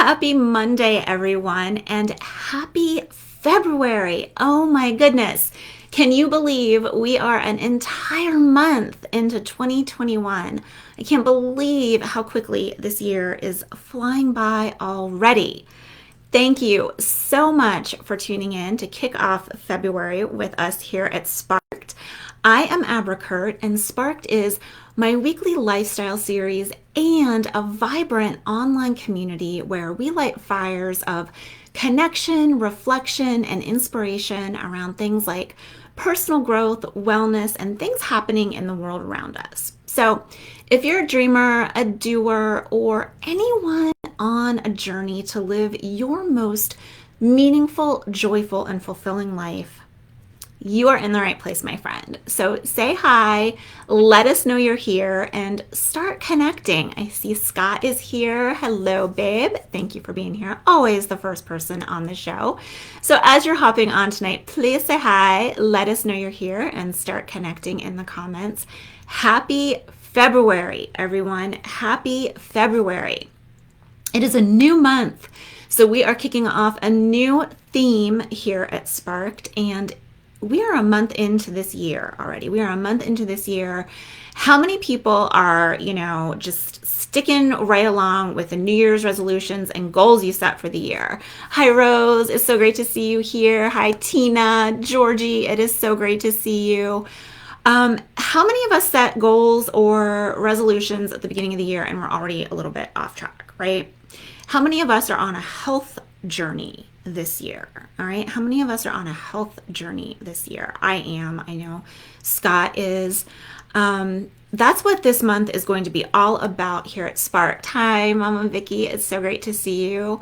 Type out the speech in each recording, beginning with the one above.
Happy Monday, everyone, and happy February. Oh my goodness. Can you believe we are an entire month into 2021? I can't believe how quickly this year is flying by already. Thank you so much for tuning in to kick off February with us here at Sparked. I am Abra Kurt, and Sparked is my weekly lifestyle series and a vibrant online community where we light fires of connection, reflection, and inspiration around things like personal growth, wellness, and things happening in the world around us. So, if you're a dreamer, a doer, or anyone on a journey to live your most meaningful, joyful, and fulfilling life, you are in the right place, my friend. So say hi, let us know you're here, and start connecting. I see Scott is here. Hello, babe. Thank you for being here. Always the first person on the show. So as you're hopping on tonight, please say hi, let us know you're here, and start connecting in the comments. Happy February, everyone. Happy February. It is a new month. So we are kicking off a new theme here at Sparked, and we are a month into this year already. We are a month into this year. How many people are, just sticking right along with the New Year's resolutions and goals you set for the year? Hi, Rose. It's so great to see you here. Hi, Tina, Georgie. It is so great to see you. How many of us set goals or resolutions at the beginning of the year and we're already a little bit off track, right? How many of us are on a health journey this year? All right. How many of us are on a health journey this year? I am. I know Scott is. That's what this month is going to be all about here at Spark. Hi, Mama Vicky. It's so great to see you.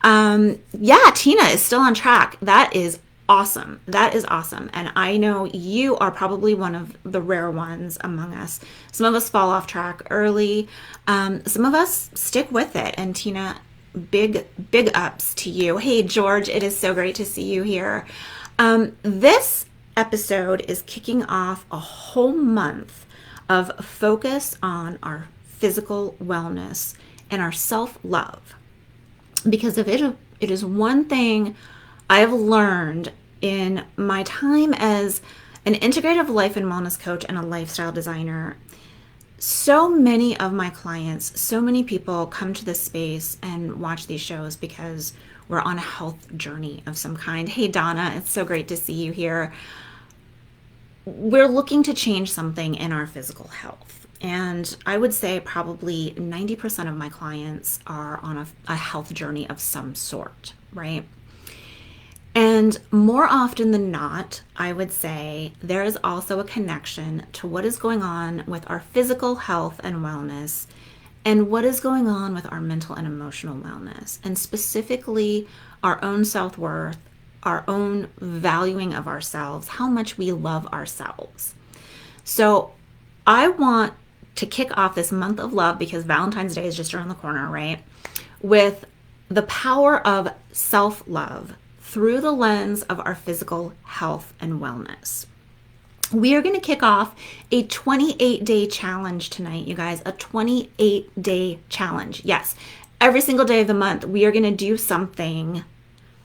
Yeah, Tina is still on track. That is awesome. That is awesome. And I know you are probably one of the rare ones among us. Some of us fall off track early. Some of us stick with it. And Tina, big ups to you. Hey, George, it is so great to see you here. This episode is kicking off a whole month of focus on our physical wellness and our self-love. Because if it is one thing I've learned in my time as an integrative life and wellness coach and a lifestyle designer, so many of my clients, so many people come to this space and watch these shows because we're on a health journey of some kind. Hey, Donna, it's so great to see you here. We're looking to change something in our physical health. And I would say probably 90% of my clients are on a health journey of some sort, right? And more often than not, I would say there is also a connection to what is going on with our physical health and wellness and what is going on with our mental and emotional wellness, and specifically our own self-worth, our own valuing of ourselves, how much we love ourselves. So I want to kick off this month of love, because Valentine's Day is just around the corner, right? With the power of self-love through the lens of our physical health and wellness. We are going to kick off a 28-day challenge tonight, you guys, a 28-day challenge. Yes, every single day of the month, we are going to do something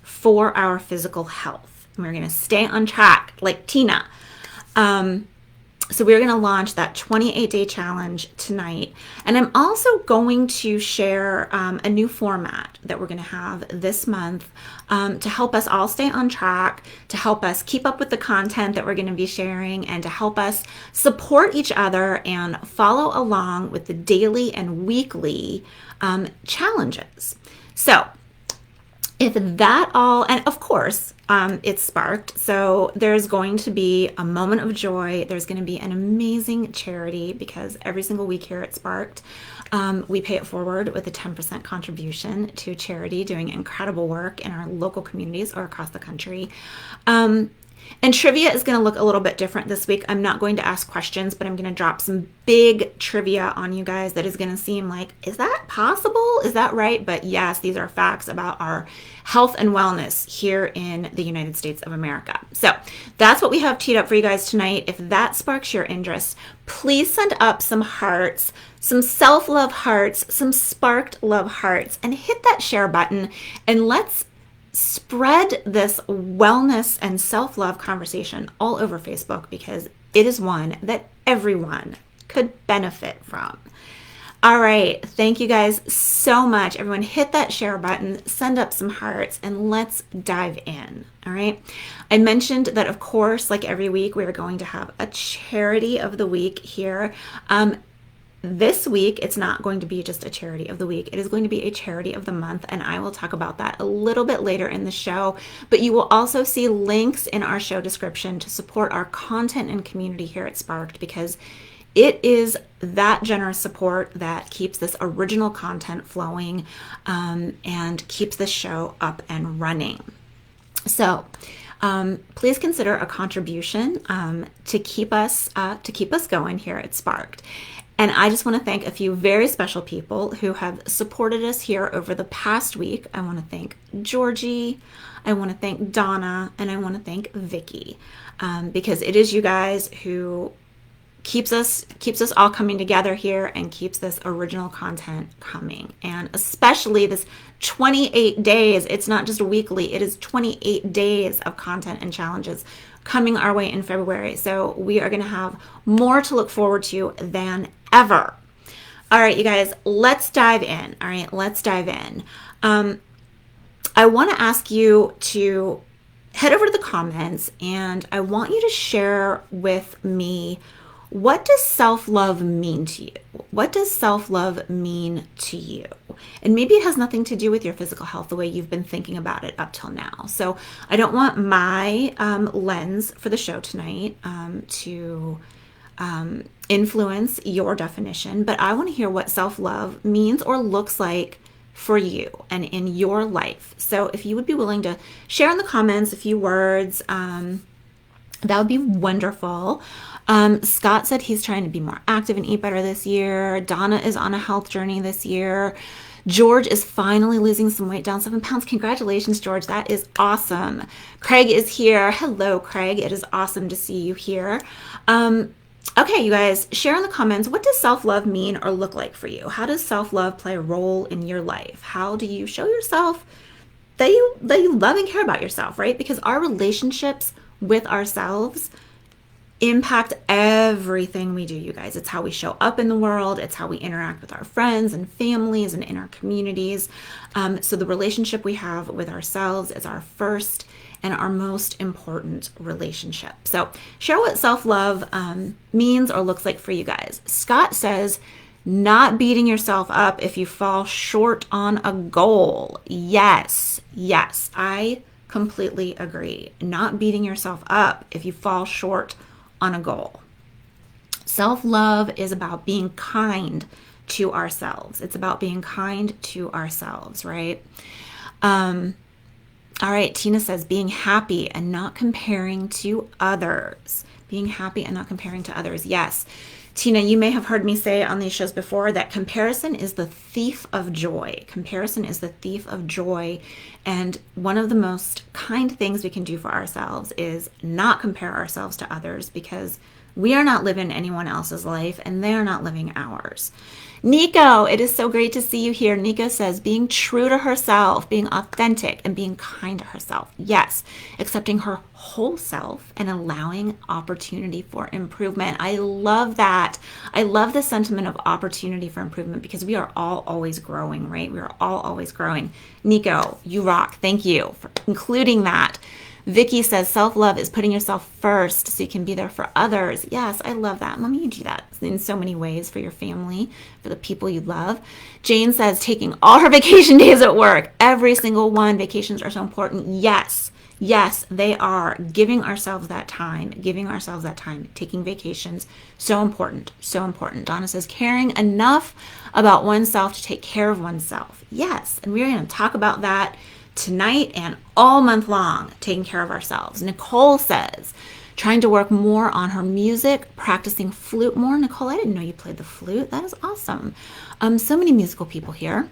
for our physical health. And we're going to stay on track like Tina. So we're going to launch that 28-day challenge tonight. And I'm also going to share a new format that we're going to have this month to help us all stay on track, to help us keep up with the content that we're going to be sharing, and to help us support each other and follow along with the daily and weekly challenges. So if that all, and of course, it's Sparked, so there's going to be a moment of joy. There's going to be an amazing charity, because every single week here at Sparked, we pay it forward with a 10% contribution to charity doing incredible work in our local communities or across the country. And trivia is going to look a little bit different this week. I'm not going to ask questions, but I'm going to drop some big trivia on you guys that is going to seem like, is that possible? Is that right? But yes, these are facts about our health and wellness here in the United States of America. So that's what we have teed up for you guys tonight. If that sparks your interest, please send up some hearts, some self-love hearts, some sparked love hearts, and hit that share button, and let's spread this wellness and self-love conversation all over Facebook, because it is one that everyone could benefit from. All right. Thank you guys so much. Everyone hit that share button, send up some hearts, and let's dive in. All right. I mentioned that, of course, like every week, we are going to have a charity of the week here. This week, it's not going to be just a charity of the week. It is going to be a charity of the month, and I will talk about that a little bit later in the show. But you will also see links in our show description to support our content and community here at Sparked, because it is that generous support that keeps this original content flowing and keeps the show up and running. So please consider a contribution to keep us going here at Sparked. And I just want to thank a few very special people who have supported us here over the past week. I want to thank Georgie, I want to thank Donna, and I want to thank Vicky, because it is you guys who keeps us all coming together here and keeps this original content coming. And especially this 28 days, it's not just weekly, it is 28 days of content and challenges coming our way in February. So we are going to have more to look forward to than ever. All right, you guys, let's dive in. All right, let's dive in. I want to ask you to head over to the comments, and I want you to share with me, what does self-love mean to you? What does self-love mean to you? And maybe it has nothing to do with your physical health, the way you've been thinking about it up till now. So I don't want my lens for the show tonight to influence your definition, but I want to hear what self-love means or looks like for you and in your life. So if you would be willing to share in the comments a few words, that would be wonderful. Scott said he's trying to be more active and eat better this year. Donna is on a health journey this year. George is finally losing some weight, down 7 pounds. Congratulations, George. That is awesome. Craig is here. Hello, Craig. It is awesome to see you here. Okay, you guys, share in the comments, what does self-love mean or look like for you? How does self-love play a role in your life? How do you show yourself that you love and care about yourself, right? Because our relationships with ourselves impact everything we do, you guys. It's how we show up in the world. It's how we interact with our friends and families and in our communities. So the relationship we have with ourselves is our first and our most important relationship. So share what self-love means or looks like for you guys. Scott says, not beating yourself up if you fall short on a goal. Yes, I completely agree. Not beating yourself up if you fall short on a goal. Self-love is about being kind to ourselves. It's about being kind to ourselves, right? All right, Tina says being happy and not comparing to others. Being happy and not comparing to others. Yes. Tina, you may have heard me say on these shows before that comparison is the thief of joy. Comparison is the thief of joy. And one of the most kind things we can do for ourselves is not compare ourselves to others, because we are not living anyone else's life and they are not living ours. Nico, it is so great to see you here. Nico says being true to herself, being authentic, and being kind to herself. Yes, accepting her whole self and allowing opportunity for improvement. I love that. I love the sentiment of opportunity for improvement, because we are all always growing, right? We are all always growing. Nico, you rock. Thank you for including that. Vicky says self-love is putting yourself first so you can be there for others. Yes, I love that. Mommy, you do that in so many ways for your family, for the people you love. Jane says taking all her vacation days at work, every single one. Vacations are so important. Yes, they are. Giving ourselves that time, taking vacations, so important, so important. Donna says caring enough about oneself to take care of oneself. Yes, and we're going to talk about that tonight and all month long, taking care of ourselves. Nicole says, trying to work more on her music, practicing flute more. Nicole, I didn't know you played the flute. That is awesome. So many musical people here.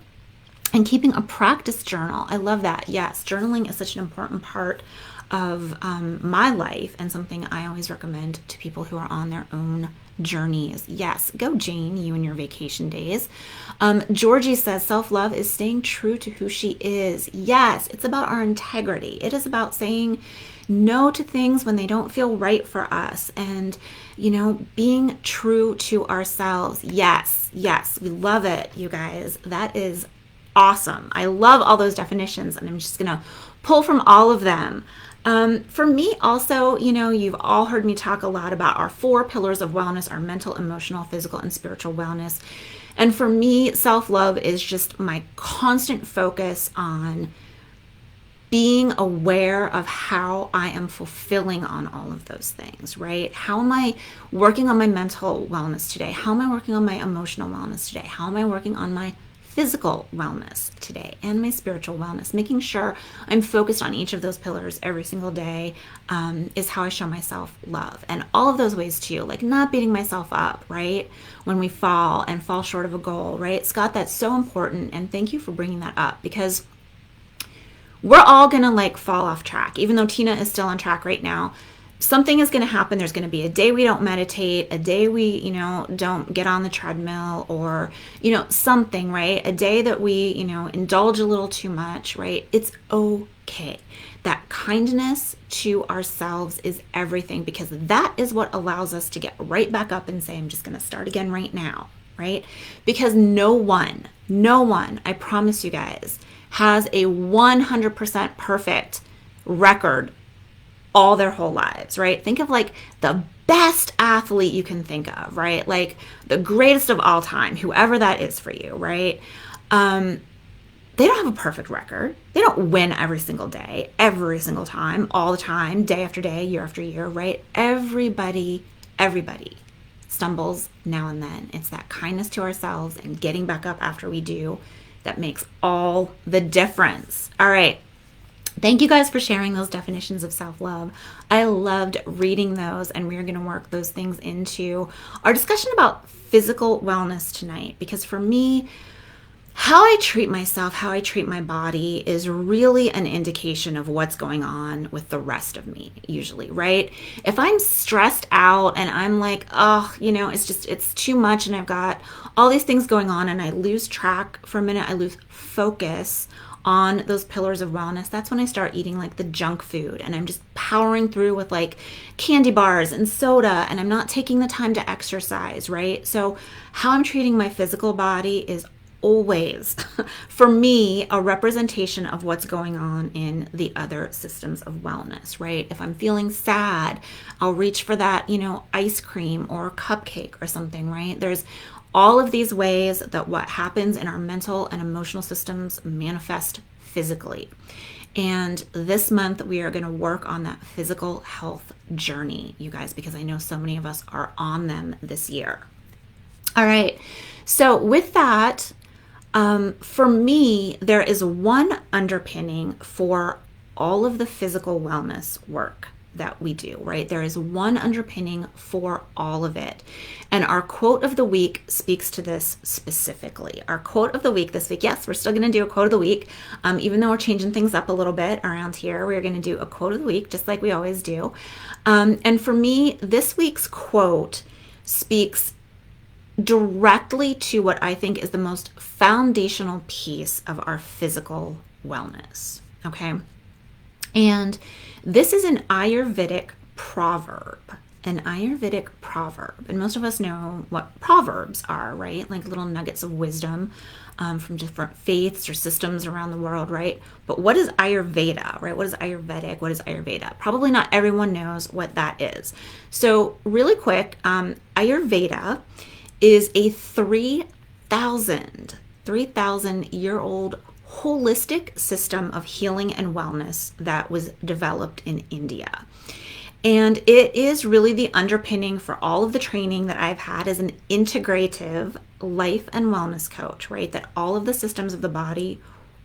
And keeping a practice journal. I love that. Yes, journaling is such an important part of my life and something I always recommend to people who are on their own journeys. Yes, go Jane, you and your vacation days. Georgie says self-love is staying true to who she is. Yes, it's about our integrity. It is about saying no to things when they don't feel right for us and, being true to ourselves. Yes, we love it, you guys. That is awesome. I love all those definitions, and I'm just going to pull from all of them. For me also, you've all heard me talk a lot about our 4 pillars of wellness, our mental, emotional, physical, and spiritual wellness. And for me, self-love is just my constant focus on being aware of how I am fulfilling on all of those things, right? How am I working on my mental wellness today? How am I working on my emotional wellness today? How am I working on my physical wellness today and my spiritual wellness? Making sure I'm focused on each of those pillars every single day is how I show myself love. And all of those ways too, like not beating myself up, right? When we fall and fall short of a goal, right? Scott, that's so important. And thank you for bringing that up, because we're all going to fall off track. Even though Tina is still on track right now, something is going to happen. There's going to be a day we don't meditate, a day we, don't get on the treadmill, or, something, right? A day that we, indulge a little too much, right? It's okay. That kindness to ourselves is everything, because that is what allows us to get right back up and say, I'm just going to start again right now, right? Because no one, I promise you guys, has a 100% perfect record all their whole lives, right? Think of the best athlete you can think of, right? Like the greatest of all time, whoever that is for you, right? They don't have a perfect record. They don't win every single day, every single time, all the time, day after day, year after year, right? Everybody stumbles now and then. It's that kindness to ourselves and getting back up after we do that makes all the difference. All right. Thank you guys for sharing those definitions of self-love. I loved reading those, and we're going to work those things into our discussion about physical wellness tonight, because for me, how I treat myself, how I treat my body is really an indication of what's going on with the rest of me, usually, right? If I'm stressed out and I'm like, it's too much and I've got all these things going on and I lose track for a minute, I lose focus on those pillars of wellness, that's when I start eating the junk food, and I'm just powering through with candy bars and soda, and I'm not taking the time to exercise, right? So how I'm treating my physical body is always, for me, a representation of what's going on in the other systems of wellness, right? If I'm feeling sad, I'll reach for that, ice cream or cupcake or something, right? There's all of these ways that what happens in our mental and emotional systems manifest physically. And this month we are going to work on that physical health journey, you guys, because I know so many of us are on them this year. All right. So with that, for me, there is one underpinning for all of the physical wellness work that we do, right? There is one underpinning for all of it. And our quote of the week speaks to this specifically. Our quote of the week this week, yes, we're still going to do a quote of the week. Even though we're changing things up a little bit around here, we're going to do a quote of the week, just like we always do. And for me, this week's quote speaks directly to what I think is the most foundational piece of our physical wellness, okay? And this is an Ayurvedic proverb, and most of us know what proverbs are, right? Like little nuggets of wisdom from different faiths or systems around the world, right? But what is Ayurveda, right? What is Ayurvedic? What is Ayurveda? Probably not everyone knows what that is. So really quick, Ayurveda is a 3,000-year-old holistic system of healing and wellness that was developed in India. And it is really the underpinning for all of the training that I've had as an integrative life and wellness coach, right? That all of the systems of the body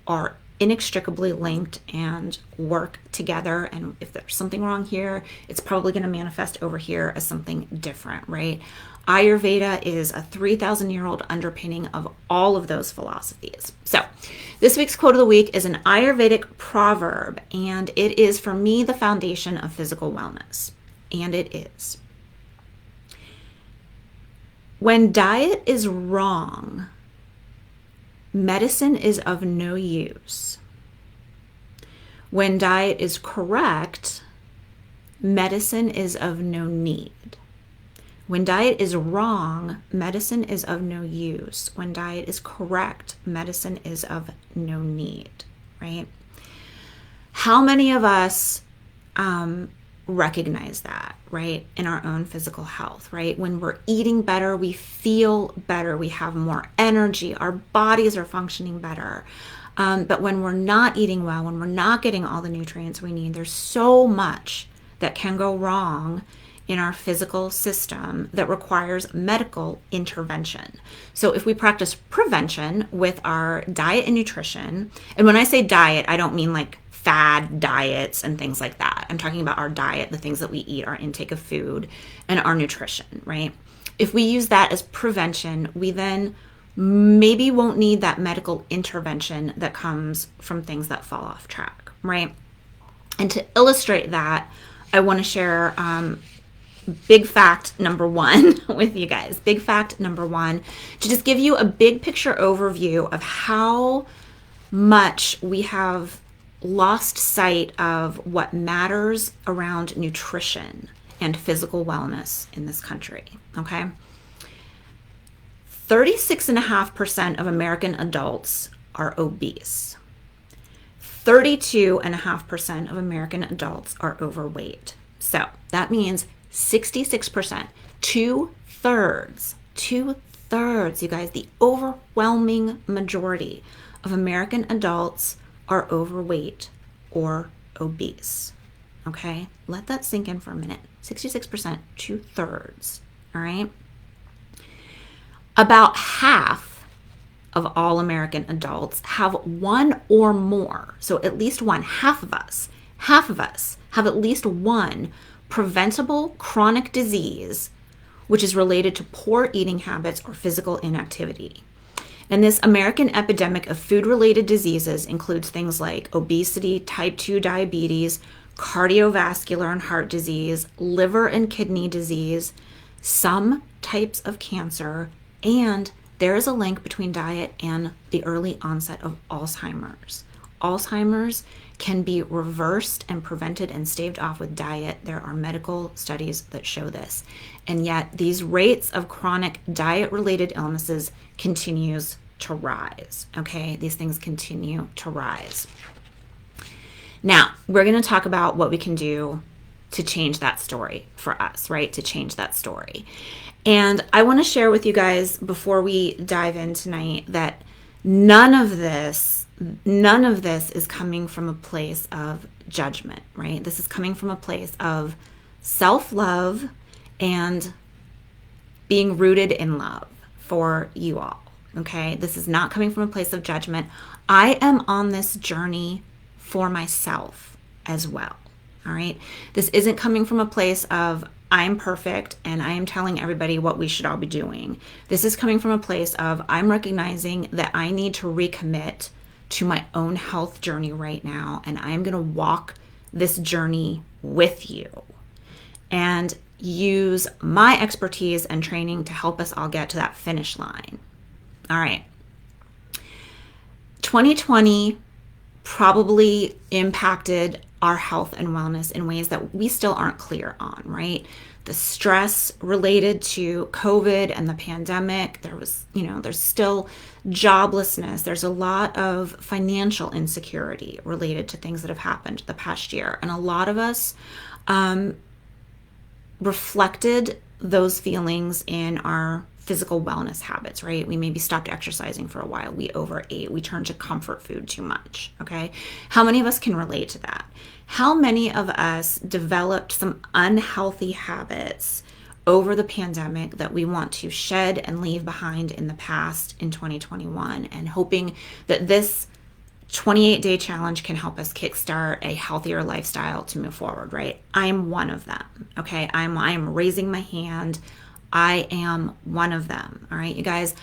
are inextricably linked and work together. And if there's something wrong here, it's probably going to manifest over here as something different, right? Ayurveda is a 3,000-year-old underpinning of all of those philosophies. So this week's quote of the week is an Ayurvedic proverb, and it is, for me, the foundation of physical wellness. And it is: when diet is wrong, medicine is of no use. When diet is correct, medicine is of no need. When diet is wrong, medicine is of no use. When diet is correct, medicine is of no need, right? How many of us recognize that, right, in our own physical health, right? When we're eating better, we feel better, we have more energy, our bodies are functioning better. But when we're not eating well, when we're not getting all the nutrients we need, there's so much that can go wrong in our physical system that requires medical intervention. So if we practice prevention with our diet and nutrition, and when I say diet, I don't mean like fad diets and things like that. I'm talking about our diet, the things that we eat, our intake of food, and our nutrition, right? If we use that as prevention, we then maybe won't need that medical intervention that comes from things that fall off track, right? And to illustrate that, I want to share big fact number one with you guys. Big fact number one, to just give you a big picture overview of how much we have lost sight of what matters around nutrition and physical wellness in this country, okay? 36.5% of American adults are obese. 32.5% of American adults are overweight. So that means 66%, two-thirds, you guys, the overwhelming majority of American adults are overweight or obese. Okay, let that sink in for a minute. 66%, two-thirds, all right? About half of all American adults have one or more, so at least one, half of us have at least one preventable chronic disease which is related to poor eating habits or physical inactivity. And this American epidemic of food-related diseases includes things like obesity, type 2 diabetes, cardiovascular and heart disease, liver and kidney disease, some types of cancer, and there is a link between diet and the early onset of Alzheimer's. Alzheimer's can be reversed and prevented and staved off with diet. There are medical studies that show this. And yet these rates of chronic diet-related illnesses continues to rise, okay? These things continue to rise. Now, we're going to talk about what we can do to change that story for us, right? To change that story. And I want to share with you guys before we dive in tonight that none of this is coming from a place of judgment, right? This is coming from a place of self-love and being rooted in love for you all, okay? This is not coming from a place of judgment. I am on this journey for myself as well, all right? This isn't coming from a place of I'm perfect and I am telling everybody what we should all be doing. This is coming from a place of I'm recognizing that I need to recommit to my own health journey right now, and I'm going to walk this journey with you and use my expertise and training to help us all get to that finish line. All right. 2020 probably impacted our health and wellness in ways that we still aren't clear on, right? The stress related to COVID and the pandemic, there's still joblessness. There's a lot of financial insecurity related to things that have happened the past year. And a lot of us reflected those feelings in our physical wellness habits, right? We maybe stopped exercising for a while. We overate. We turned to comfort food too much, okay? How many of us can relate to that? How many of us developed some unhealthy habits over the pandemic that we want to shed and leave behind in the past in 2021, and hoping that this 28-day challenge can help us kickstart a healthier lifestyle to move forward, right? I'm one of them. Okay. I'm raising my hand. I am one of them. All right, you guys.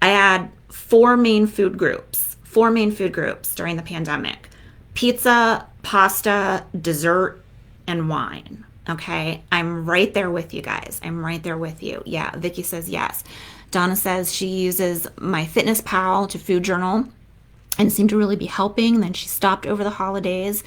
I had four main food groups during the pandemic: pizza, pasta, dessert, and wine. Okay. I'm right there with you guys. I'm right there with you. Yeah. Vicky says yes. Donna says she uses MyFitnessPal to food journal and seemed to really be helping. Then she stopped over the holidays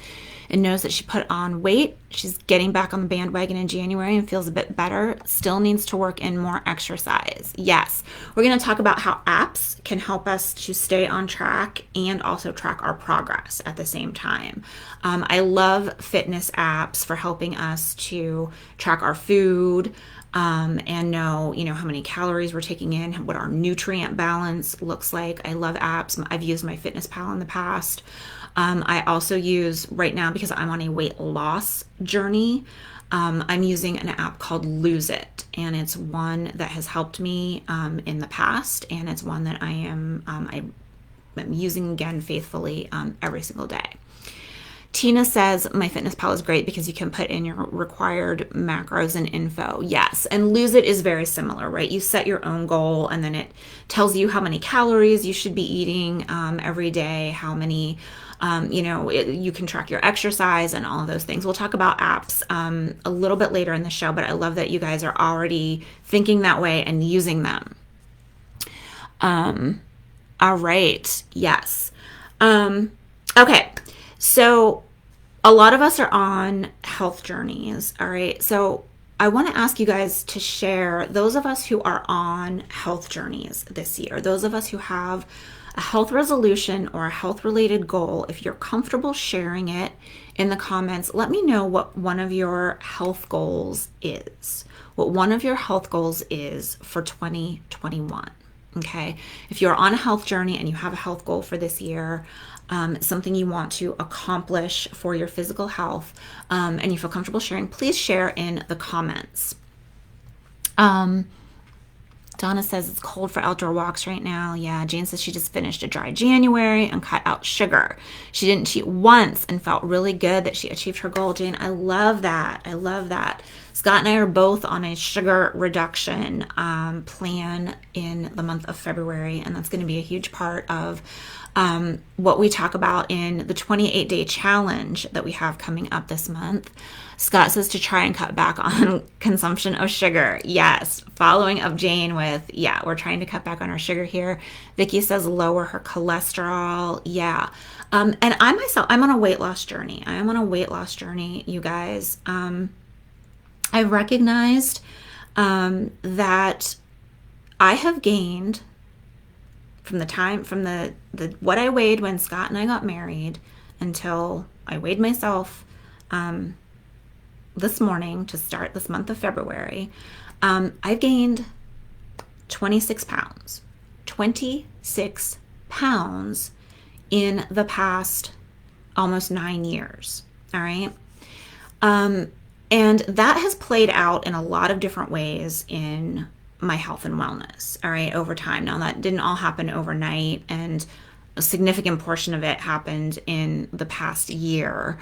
and knows that she put on weight. She's getting back on the bandwagon in January and feels a bit better. Still needs to work in more exercise. Yes, we're going to talk about how apps can help us to stay on track and also track our progress at the same time. I love fitness apps for helping us to track our food, and know, how many calories we're taking in, what our nutrient balance looks like. I love apps. I've used MyFitnessPal in the past. I also use right now, because I'm on a weight loss journey, I'm using an app called Lose It, and it's one that has helped me in the past, and it's one that I'm using again faithfully every single day. Tina says MyFitnessPal is great because you can put in your required macros and info. Yes, and Lose It is very similar, right? You set your own goal, and then it tells you how many calories you should be eating every day, how many, you can track your exercise and all of those things. We'll talk about apps a little bit later in the show, but I love that you guys are already thinking that way and using them. All right, yes. Okay. So a lot of us are on health journeys. All right. So I want to ask you guys to share, those of us who are on health journeys this year, those of us who have a health resolution or a health related goal, if you're comfortable sharing it in the comments, let me know what one of your health goals is, what one of your health goals is for 2021. Okay. If you're on a health journey and you have a health goal for this year, something you want to accomplish for your physical health, and you feel comfortable sharing, please share in the comments. Donna says it's cold for outdoor walks right now. Yeah, Jane says she just finished a dry January and cut out sugar. She didn't cheat once and felt really good that she achieved her goal. Jane, I love that. I love that. Scott and I are both on a sugar reduction plan in the month of February, and that's going to be a huge part of what we talk about in the 28-day challenge that we have coming up this month. Scott says to try and cut back on consumption of sugar. Yes. Following up Jane with, yeah, we're trying to cut back on our sugar here. Vicky says lower her cholesterol. Yeah. And I myself, I'm on a weight loss journey. I am on a weight loss journey, you guys. I've recognized that I have gained from the what I weighed when Scott and I got married until I weighed myself this morning to start this month of February. I've gained 26 pounds. 26 pounds in the past almost 9 years. All right. And that has played out in a lot of different ways in my health and wellness, all right, over time. Now, that didn't all happen overnight, and a significant portion of it happened in the past year.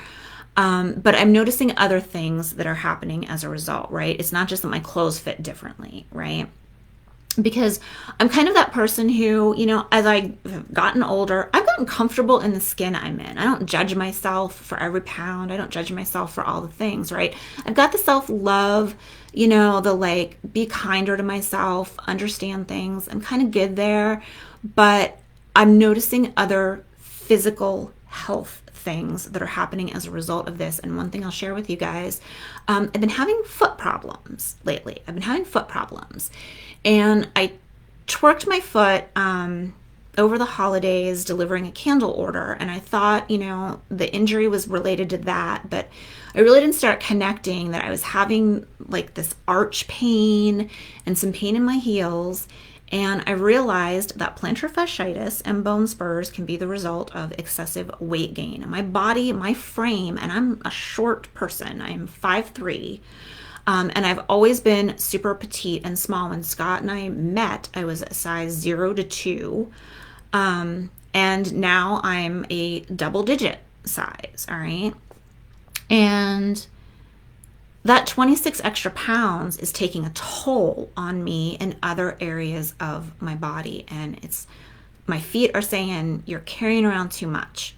But I'm noticing other things that are happening as a result, right? It's not just that my clothes fit differently, right? Because I'm kind of that person who, as I've gotten older, I've gotten comfortable in the skin I'm in. I don't judge myself for every pound. I don't judge myself for all the things, right? I've got the self-love, the be kinder to myself, understand things. I'm kind of good there, but I'm noticing other physical health things that are happening as a result of this. And one thing I'll share with you guys, I've been having foot problems lately. And I twerked my foot over the holidays delivering a candle order. And I thought, the injury was related to that. But I really didn't start connecting that I was having this arch pain and some pain in my heels. And I realized that plantar fasciitis and bone spurs can be the result of excessive weight gain. And my body, my frame, and I'm a short person, I'm 5'3", and I've always been super petite and small. When Scott and I met, I was a size 0 to 2. And And now I'm a double digit size. All right. And that 26 extra pounds is taking a toll on me in other areas of my body. And my feet are saying, you're carrying around too much.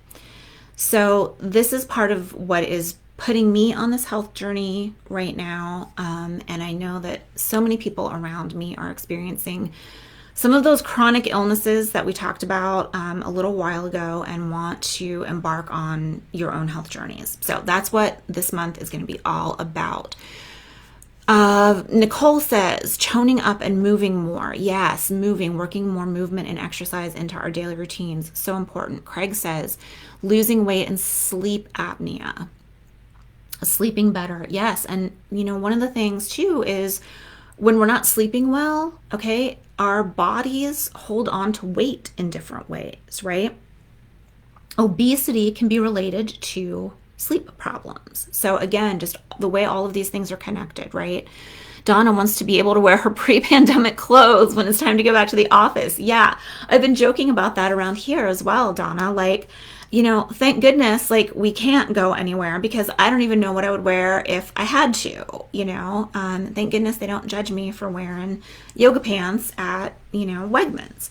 So this is part of what is putting me on this health journey right now. And I know that so many people around me are experiencing some of those chronic illnesses that we talked about a little while ago and want to embark on your own health journeys. So that's what this month is going to be all about. Nicole says, toning up and moving more. Yes, moving, working more movement and exercise into our daily routines. So important. Craig says, losing weight and sleep apnea. Sleeping better. Yes. And, one of the things too is when we're not sleeping well, okay, our bodies hold on to weight in different ways, right? Obesity can be related to sleep problems. So again, just the way all of these things are connected, right? Donna wants to be able to wear her pre-pandemic clothes when it's time to go back to the office. Yeah, I've been joking about that around here as well, Donna. Thank goodness, we can't go anywhere because I don't even know what I would wear if I had to, Thank goodness they don't judge me for wearing yoga pants at, Wegmans.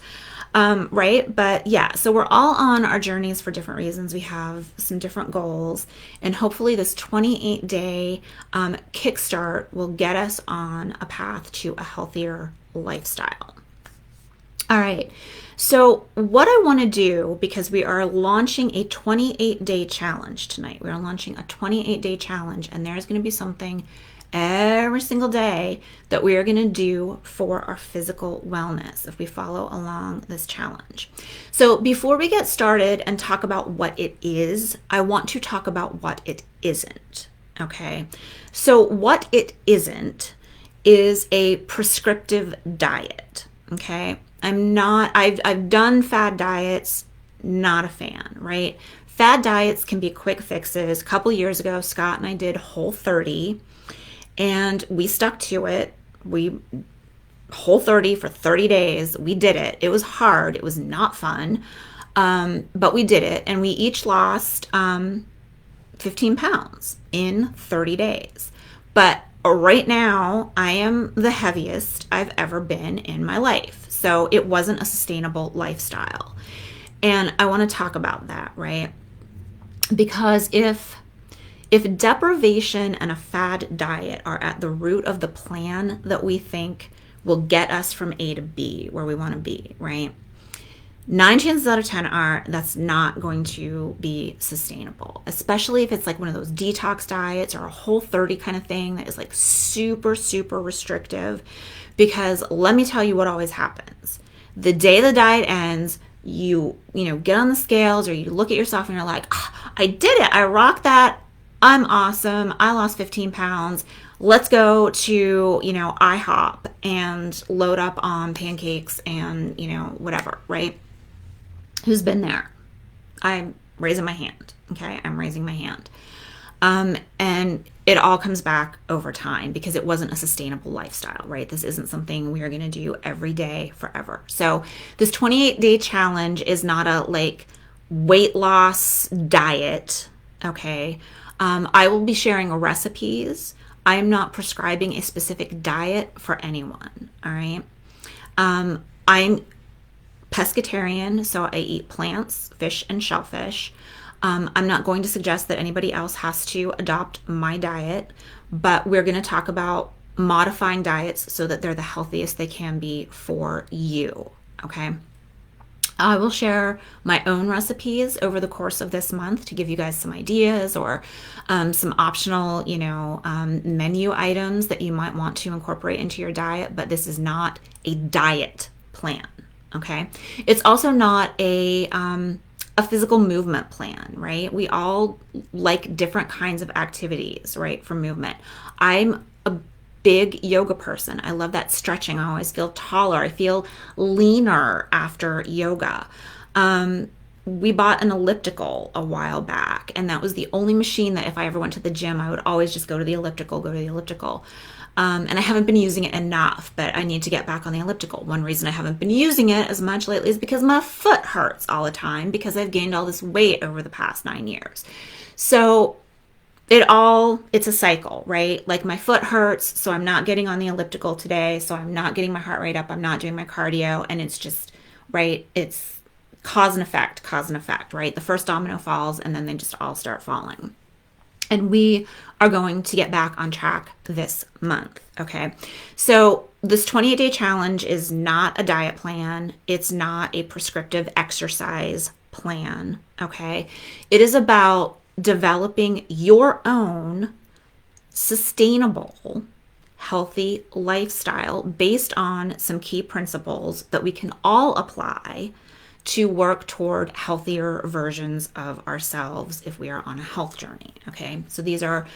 Right. But yeah, so we're all on our journeys for different reasons. We have some different goals, and hopefully this 28-day kickstart will get us on a path to a healthier lifestyle. All right. So what I want to do, because we are launching a 28-day challenge tonight, we are launching a 28-day challenge, and there's going to be something every single day that we are going to do for our physical wellness if we follow along this challenge. So before we get started and talk about what it is, I want to talk about what it isn't. Okay. So what it isn't is a prescriptive diet. Okay. I've done fad diets, not a fan, right? Fad diets can be quick fixes. A couple years ago, Scott and I did Whole30. And we stuck to it. Whole30 for 30 days. We did it. It was hard. It was not fun. But we did it. And we each lost 15 pounds in 30 days. But right now, I am the heaviest I've ever been in my life. So it wasn't a sustainable lifestyle. And I want to talk about that, right? Because if deprivation and a fad diet are at the root of the plan that we think will get us from A to B, where we want to be, right? 9 chances out of 10 that's not going to be sustainable, especially if it's like one of those detox diets or a Whole30 kind of thing that is like super, super restrictive. Because let me tell you what always happens. The day the diet ends, you get on the scales or you look at yourself and you're like, I did it. I rocked that. I'm awesome. I lost 15 pounds. Let's go to, IHOP and load up on pancakes and, whatever, right? Who's been there? I'm raising my hand. Okay. I'm raising my hand. And it all comes back over time because it wasn't a sustainable lifestyle, right? This isn't something we are going to do every day forever. So this 28-day challenge is not a weight loss diet. Okay. I will be sharing recipes. I'm not prescribing a specific diet for anyone. All right. I'm pescatarian, so I eat plants, fish, and shellfish. I'm not going to suggest that anybody else has to adopt my diet, but we're going to talk about modifying diets so that they're the healthiest they can be for you. Okay. I will share my own recipes over the course of this month to give you guys some ideas or some optional, menu items that you might want to incorporate into your diet, but this is not a diet plan, okay? It's also not a physical movement plan, right? We all like different kinds of activities, right, for movement. I'm a big yoga person. I love that stretching. I always feel taller. I feel leaner after yoga. we bought an elliptical a while back, and that was the only machine that if I ever went to the gym, I would always just go to the elliptical, go to the elliptical. And I haven't been using it enough, but I need to get back on the elliptical. One reason I haven't been using it as much lately is because my foot hurts all the time because I've gained all this weight over the past 9 years. So it's a cycle, right? Like my foot hurts, so I'm not getting on the elliptical today, so I'm not getting my heart rate up, I'm not doing my cardio, and it's just, right? It's cause and effect, right? The first domino falls and then they just all start falling. And we are going to get back on track this month, okay? So this 28-day challenge is not a diet plan. It's not a prescriptive exercise plan, okay? It is about developing your own sustainable, healthy lifestyle based on some key principles that we can all apply to work toward healthier versions of ourselves if we are on a health journey. Okay, so these are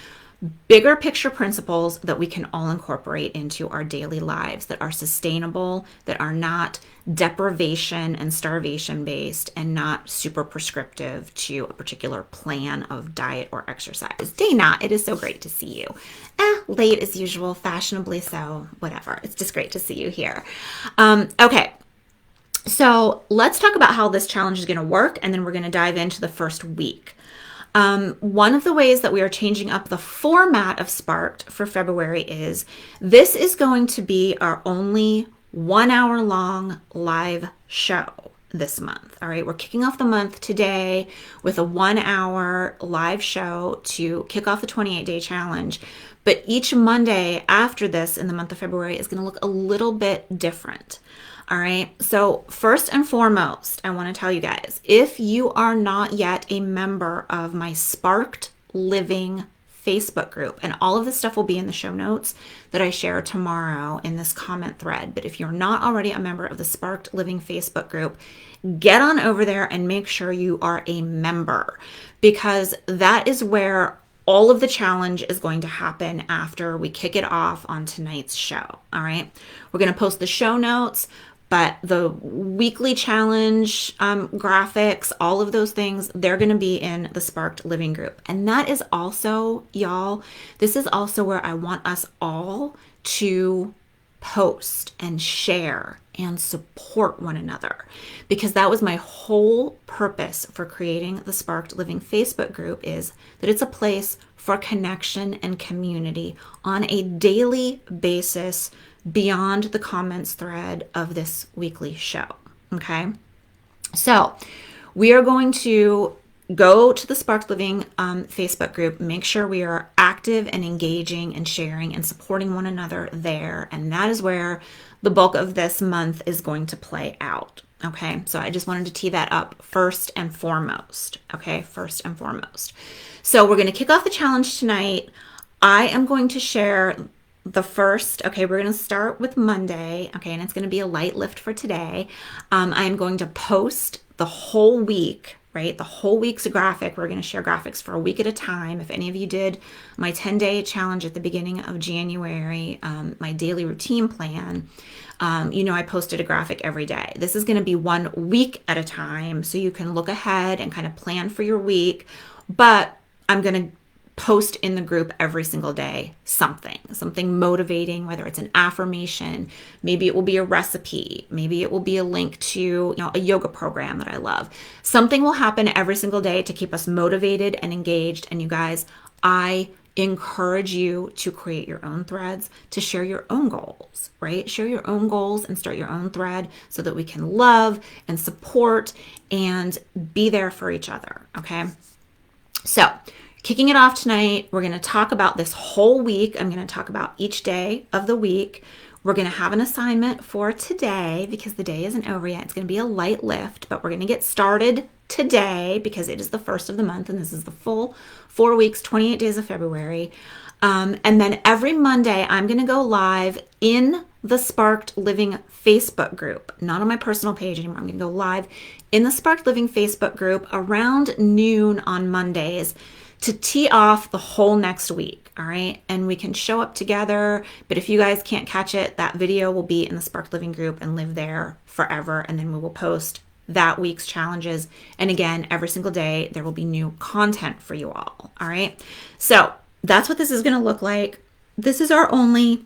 bigger picture principles that we can all incorporate into our daily lives that are sustainable, that are not deprivation and starvation based, and not super prescriptive to a particular plan of diet or exercise. Dana, it is so great to see you. Late as usual, fashionably so, whatever. It's just great to see you here. Okay. So let's talk about how this challenge is going to work, and then we're going to dive into the first week. One of the ways that we are changing up the format of Sparked for February is this is going to be our only 1 hour long live show this month. All right, we're kicking off the month today with a 1 hour live show to kick off the 28-day challenge. But each Monday after this in the month of February is going to look a little bit different. All right. So first and foremost, I want to tell you guys, if you are not yet a member of my Sparked Living Facebook group, and all of this stuff will be in the show notes that I share tomorrow in this comment thread. But if you're not already a member of the Sparked Living Facebook group, get on over there and make sure you are a member, because that is where all of the challenge is going to happen after we kick it off on tonight's show. All right. We're going to post the show notes, but the weekly challenge graphics, all of those things, they're going to be in the Sparked Living group. And that is also, y'all, this is also where I want us all to post and share and support one another, because that was my whole purpose for creating the Sparked Living Facebook group, is that it's a place for connection and community on a daily basis beyond the comments thread of this weekly show. Okay, so we are going to go to the Sparked Living Facebook group, make sure we are active and engaging and sharing and supporting one another there. And that is where the bulk of this month is going to play out. Okay, so I just wanted to tee that up first and foremost. Okay, first and foremost. So we're going to kick off the challenge tonight. I am going to share the first, okay, we're going to start with Monday. Okay, and it's going to be a light lift for today. I'm going to post the whole week, right? The whole week's graphic. We're going to share graphics for a week at a time. If any of you did my 10-day challenge at the beginning of January, my daily routine plan, I posted a graphic every day. This is going to be 1 week at a time, so you can look ahead and kind of plan for your week. But I'm going to post in the group every single day something motivating, whether it's an affirmation, maybe it will be a recipe, maybe it will be a link to a yoga program that I love. Something will happen every single day to keep us motivated and engaged. And you guys, I encourage you to create your own threads, to share your own goals, right? Share your own goals and start your own thread so that we can love and support and be there for each other. Okay, so kicking it off tonight, we're going to talk about this whole week. I'm going to talk about each day of the week. We're going to have an assignment for today because the day isn't over yet. It's going to be a light lift, but we're going to get started today because it is the first of the month and this is the full 4 weeks, 28 days of February. And then every Monday, I'm going to go live in the Sparked Living Facebook group, not on my personal page anymore. I'm going to go live in the Sparked Living Facebook group around noon on Mondays to tee off the whole next week. All right. And we can show up together. But if you guys can't catch it, that video will be in the Sparked Living group and live there forever. And then we will post that week's challenges. And again, every single day, there will be new content for you all. All right. So that's what this is going to look like. This is our only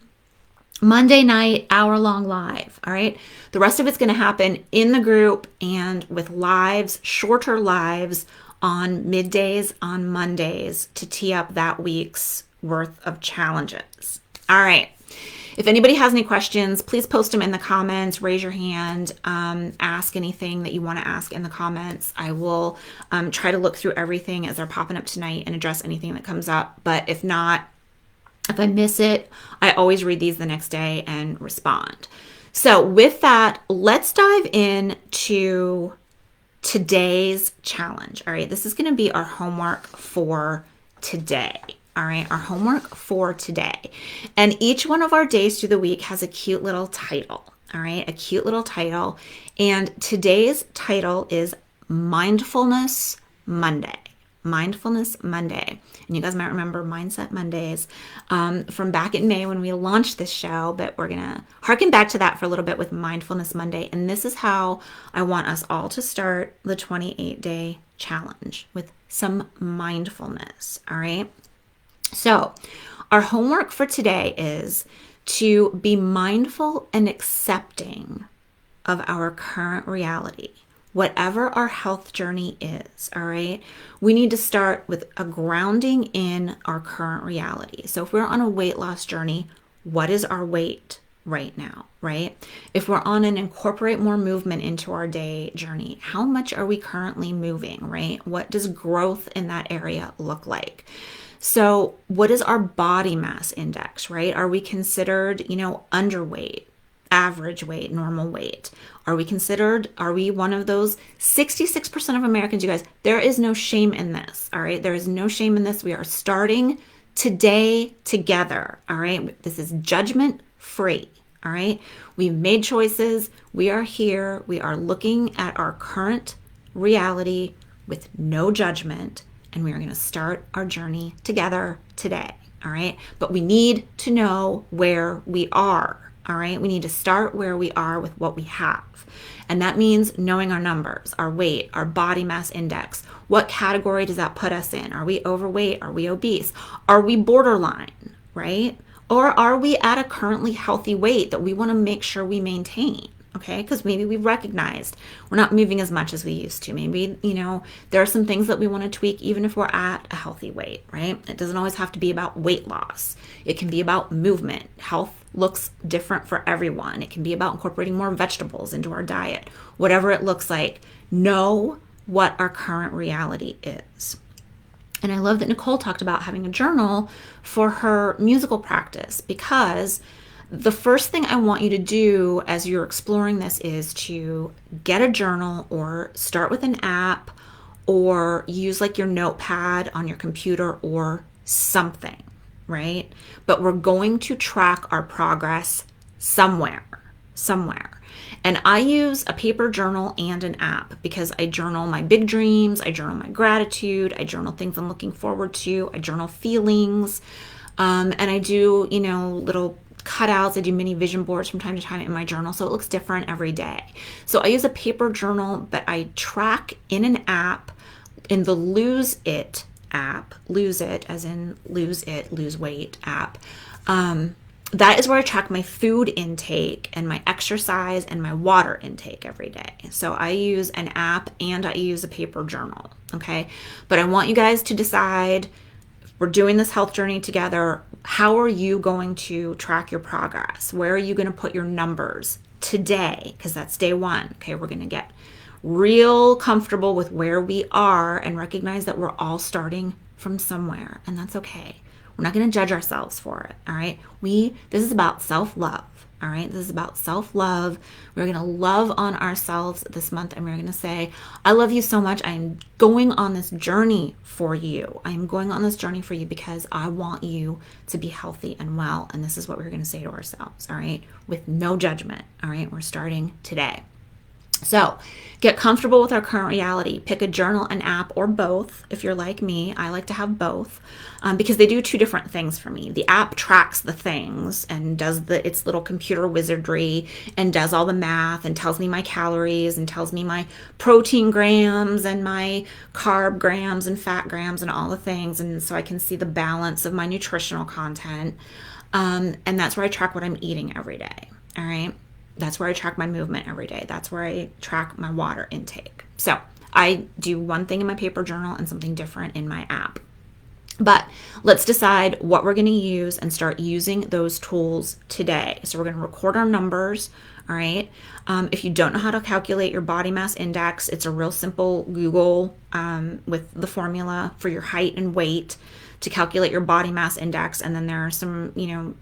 Monday night hour-long live. All right. The rest of it's going to happen in the group and with lives, shorter lives on middays on Mondays to tee up that week's worth of challenges. All right. If anybody has any questions, please post them in the comments, raise your hand, ask anything that you want to ask in the comments. I will try to look through everything as they're popping up tonight and address anything that comes up. But if not, if I miss it, I always read these the next day and respond. So with that, let's dive into today's challenge. All right, this is going to be our homework for today. All right, our homework for today. And each one of our days through the week has a cute little title. All right, a cute little title. And today's title is Mindfulness Monday. Mindfulness Monday. And you guys might remember Mindset Mondays from back in May when we launched this show, but we're going to harken back to that for a little bit with Mindfulness Monday. And this is how I want us all to start the 28-day challenge, with some mindfulness. All right. So our homework for today is to be mindful and accepting of our current reality, whatever our health journey is. All right. We need to start with a grounding in our current reality. So if we're on a weight loss journey, what is our weight right now, right? If we're on an incorporate more movement into our day journey, how much are we currently moving, right? What does growth in that area look like? So what is our body mass index, right? Are we considered, underweight, average weight, normal weight? Are we one of those 66% of Americans, you guys? There is no shame in this, all right? There is no shame in this. We are starting today together, all right? This is judgment free, all right? We've made choices. We are here. We are looking at our current reality with no judgment. And we are going to start our journey together today. All right. But we need to know where we are. All right. We need to start where we are with what we have. And that means knowing our numbers, our weight, our body mass index. What category does that put us in? Are we overweight? Are we obese? Are we borderline? Right? Or are we at a currently healthy weight that we want to make sure we maintain? Okay, because maybe we've recognized we're not moving as much as we used to. Maybe, there are some things that we want to tweak even if we're at a healthy weight, right? It doesn't always have to be about weight loss. It can be about movement. Health looks different for everyone. It can be about incorporating more vegetables into our diet. Whatever it looks like, know what our current reality is. And I love that Nicole talked about having a journal for her musical practice, because the first thing I want you to do as you're exploring this is to get a journal, or start with an app, or use like your notepad on your computer or something, right? But we're going to track our progress somewhere. And I use a paper journal and an app because I journal my big dreams, I journal my gratitude, I journal things I'm looking forward to, I journal feelings, and I do, little cutouts. I do mini vision boards from time to time in my journal, so it looks different every day. So I use a paper journal, but I track in an app, in the Lose It app, Lose It as in lose weight app. That is where I track my food intake and my exercise and my water intake every day. So I use an app and I use a paper journal, okay? But I want you guys to decide, we're doing this health journey together. How are you going to track your progress? Where are you going to put your numbers today? Because that's day one. Okay, we're going to get real comfortable with where we are and recognize that we're all starting from somewhere, and that's okay. We're not going to judge ourselves for it. All right. This is about self-love. All right. This is about self-love. We're going to love on ourselves this month, and we're going to say, I love you so much. I'm going on this journey for you. I'm going on this journey for you because I want you to be healthy and well. And this is what we're going to say to ourselves. All right. With no judgment. All right. We're starting today. So get comfortable with our current reality. Pick a journal, an app, or both. If you're like me, I like to have both because they do two different things for me. The app tracks the things and does its little computer wizardry and does all the math and tells me my calories and tells me my protein grams and my carb grams and fat grams and all the things. And so I can see the balance of my nutritional content. And that's where I track what I'm eating every day. All right. That's where I track my movement every day. That's where I track my water intake. So I do one thing in my paper journal and something different in my app. But let's decide what we're going to use and start using those tools today. So we're going to record our numbers. All right. If you don't know how to calculate your body mass index, it's a real simple Google with the formula for your height and weight to calculate your body mass index. And then there are some,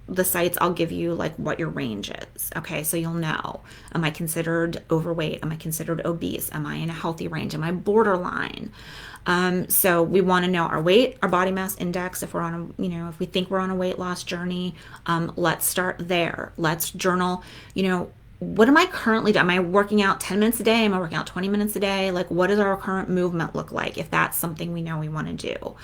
the sites I'll give you like what your range is. Okay. So you'll know, am I considered overweight? Am I considered obese? Am I in a healthy range? Am I borderline? So we want to know our weight, our body mass index. If we're on if we think we're on a weight loss journey, let's start there. Let's journal, what am I currently doing? Am I working out 10 minutes a day? Am I working out 20 minutes a day? Like, what does our current movement look like if that's something we know we want to do?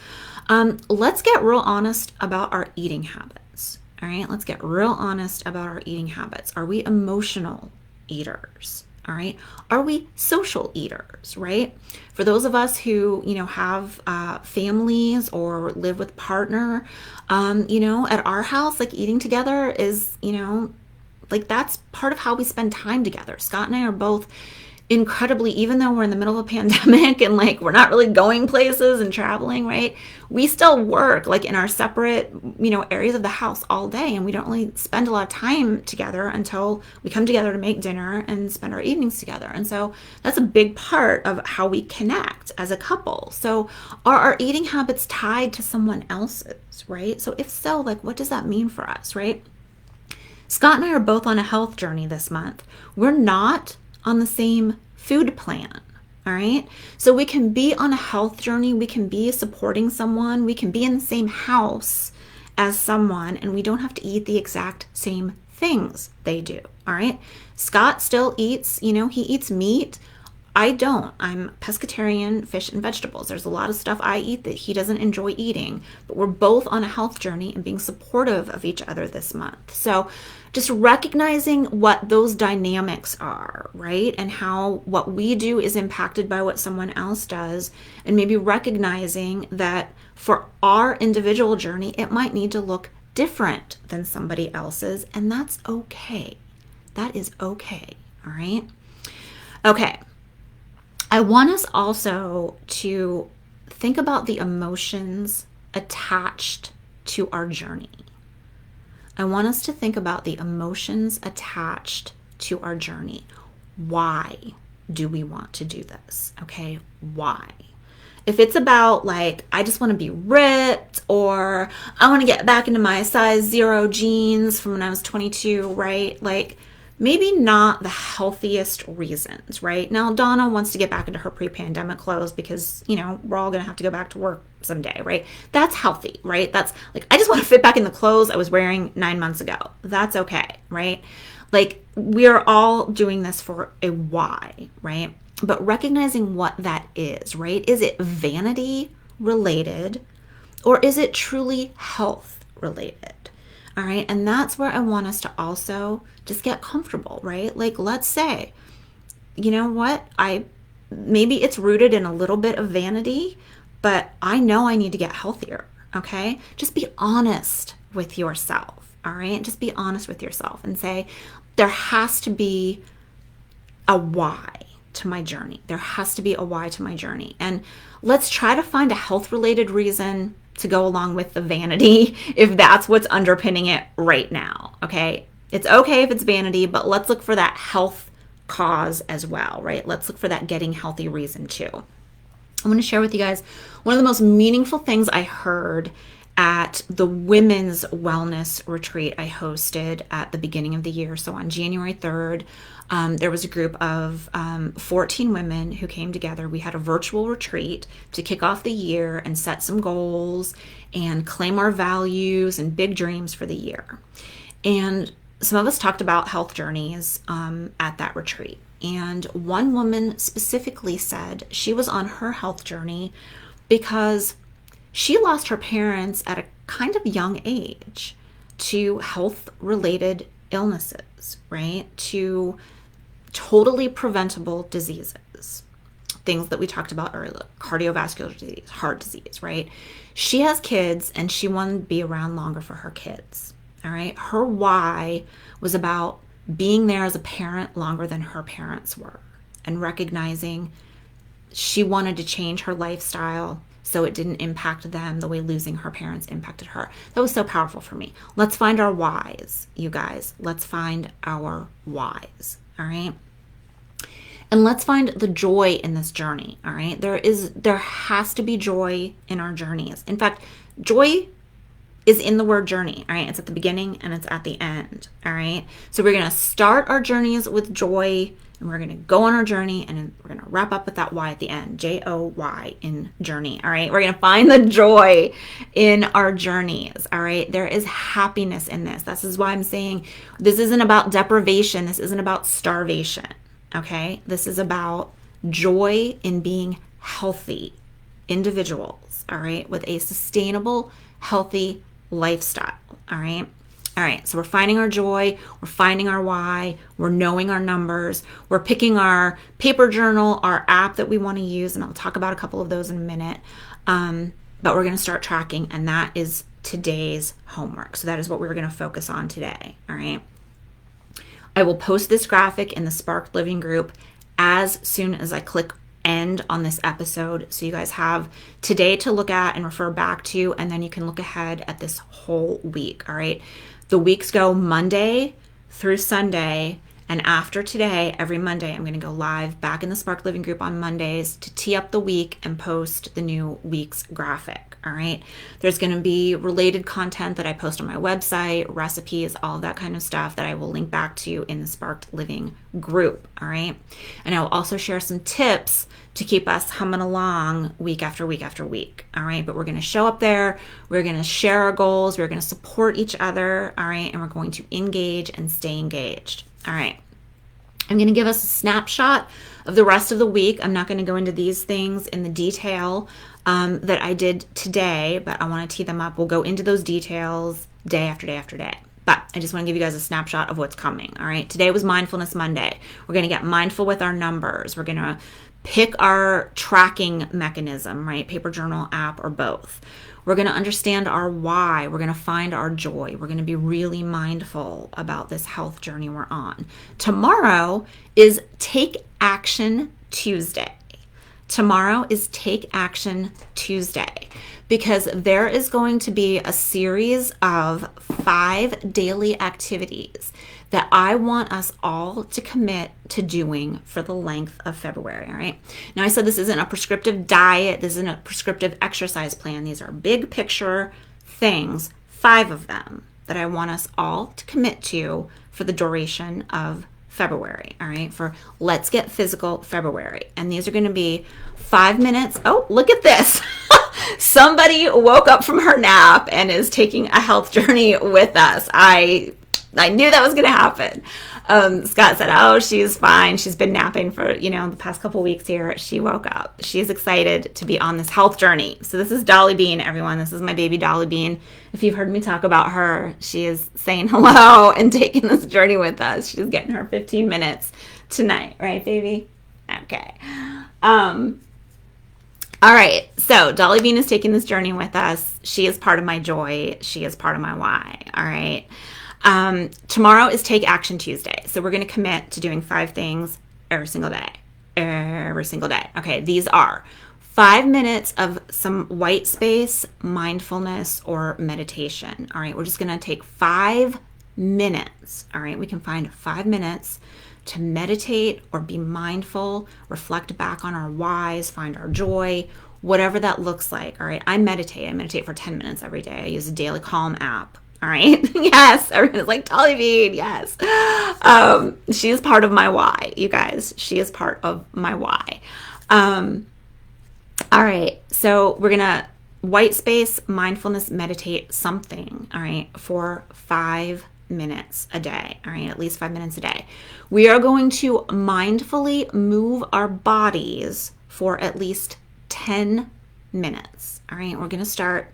Let's get real honest about our eating habits. All right, let's get real honest about our eating habits. Are we emotional eaters? All right. Are we social eaters, right? For those of us who, have families or live with partner, at our house, like eating together is, like that's part of how we spend time together. Scott and I are both incredibly, even though we're in the middle of a pandemic and like we're not really going places and traveling, right? We still work like in our separate, areas of the house all day, and we don't really spend a lot of time together until we come together to make dinner and spend our evenings together. And so that's a big part of how we connect as a couple. So are our eating habits tied to someone else's, right? So if so, like what does that mean for us, right? Scott and I are both on a health journey this month. We're not on the same food plan. All right. So we can be on a health journey. We can be supporting someone. We can be in the same house as someone, and we don't have to eat the exact same things they do. All right. Scott still eats, he eats meat. I don't. I'm pescatarian, fish and vegetables. There's a lot of stuff I eat that he doesn't enjoy eating, but we're both on a health journey and being supportive of each other this month. So just recognizing what those dynamics are, right? And how what we do is impacted by what someone else does, and maybe recognizing that for our individual journey, it might need to look different than somebody else's, and that's okay. That is okay. All right. Okay. I want us also to think about the emotions attached to our journey. I want us to think about the emotions attached to our journey. Why do we want to do this? Okay, why? If it's about like, I just want to be ripped, or I want to get back into my size 0 jeans from when I was 22, right? Like, maybe not the healthiest reasons, right? Now, Donna wants to get back into her pre-pandemic clothes because, we're all going to have to go back to work someday, right? That's healthy, right? That's like, I just want to fit back in the clothes I was wearing 9 months ago. That's okay, right? Like, we're all doing this for a why, right? But recognizing what that is, right? Is it vanity related, or is it truly health related? All right. And that's where I want us to also just get comfortable, right? Like, let's say, you know what? Maybe it's rooted in a little bit of vanity, but I know I need to get healthier. Okay. Just be honest with yourself. All right. Just be honest with yourself and say, there has to be a why to my journey. There has to be a why to my journey. And let's try to find a health related reason to go along with the vanity if that's what's underpinning it right now. Okay. It's okay if it's vanity, but let's look for that health cause as well, right? Let's look for that getting healthy reason too. I'm going to share with you guys one of the most meaningful things I heard at the women's wellness retreat I hosted at the beginning of the year. So on January 3rd, there was a group of 14 women who came together. We had a virtual retreat to kick off the year and set some goals and claim our values and big dreams for the year. And some of us talked about health journeys at that retreat. And one woman specifically said she was on her health journey because she lost her parents at a kind of young age to health-related illnesses, right? To totally preventable diseases, things that we talked about earlier, cardiovascular disease, heart disease, right? She has kids and she wanted to be around longer for her kids, all right? Her why was about being there as a parent longer than her parents were and recognizing she wanted to change her lifestyle so it didn't impact them the way losing her parents impacted her. That was so powerful for me. Let's find our whys, you guys. Let's find our whys, all right? And let's find the joy in this journey, all right? There has to be joy in our journeys. In fact, joy is in the word journey, all right? It's at the beginning and it's at the end, all right? So we're going to start our journeys with joy, and we're going to go on our journey, and we're going to wrap up with that Y at the end, Joy in journey, all right? We're going to find the joy in our journeys, all right? There is happiness in this. This is why I'm saying this isn't about deprivation. This isn't about starvation, okay? This is about joy in being healthy individuals, all right? With a sustainable, healthy lifestyle, all right? All right, so we're finding our joy, we're finding our why, we're knowing our numbers, we're picking our paper journal, our app that we want to use, and I'll talk about a couple of those in a minute. But we're going to start tracking, and that is today's homework. So that is what we're going to focus on today, all right? I will post this graphic in the Sparked Living group as soon as I click end on this episode, so you guys have today to look at and refer back to, and then you can look ahead at this whole week, all right? The weeks go Monday through Sunday, and after today, every Monday, I'm going to go live back in the Spark Living group on Mondays to tee up the week and post the new week's graphic, all right? There's going to be related content that I post on my website, recipes, all of that kind of stuff that I will link back to in the Sparked Living group, all right? And I will also share some tips to keep us humming along week after week after week, all right? But we're going to show up there, we're going to share our goals, we're going to support each other, all right? And we're going to engage and stay engaged, all right? I'm going to give us a snapshot of the rest of the week. I'm not going to go into these things in the detail that I did today, but I want to tee them up. We'll go into those details day after day after day. But I just want to give you guys a snapshot of what's coming, all right? Today was Mindfulness Monday. We're going to get mindful with our numbers. We're going to pick our tracking mechanism, right? Paper journal, app, or both. We're going to understand our why. We're going to find our joy. We're going to be really mindful about this health journey we're on. Tomorrow is Take Action Tuesday. Tomorrow is Take Action Tuesday, because there is going to be a series of 5 daily activities that I want us all to commit to doing for the length of February, all right? Now, I said this isn't a prescriptive diet. This isn't a prescriptive exercise plan. These are big picture things, 5 of them that I want us all to commit to for the duration of February, all right? For Let's Get Physical February. And these are going to be 5 minutes. Oh, look at this. Somebody woke up from her nap and is taking a health journey with us. I knew that was going to happen. Scott said, oh, she's fine. She's been napping for, the past couple weeks here. She woke up. She's excited to be on this health journey. So this is Dolly Bean, everyone. This is my baby Dolly Bean. If you've heard me talk about her, she is saying hello and taking this journey with us. She's getting her 15 minutes tonight. Right, baby? Okay. All right. So Dolly Bean is taking this journey with us. She is part of my joy. She is part of my why. All right. Tomorrow is Take Action Tuesday. So we're going to commit to doing 5 things every single day. Okay. These are 5 minutes of some white space, mindfulness, or meditation. All right. We're just going to take 5 minutes. All right. We can find 5 minutes to meditate or be mindful, reflect back on our whys, find our joy, whatever that looks like. All right. I meditate for 10 minutes every day. I use a Daily Calm app. All right. Yes. Everyone's like, Dolly Bean. Yes. She is part of my why, you guys. She is part of my why. All right. So we're going to white space, mindfulness, meditate something. All right. For 5 minutes a day, all right, at least 5 minutes a day. We are going to mindfully move our bodies for at least 10 minutes, all right? We're going to start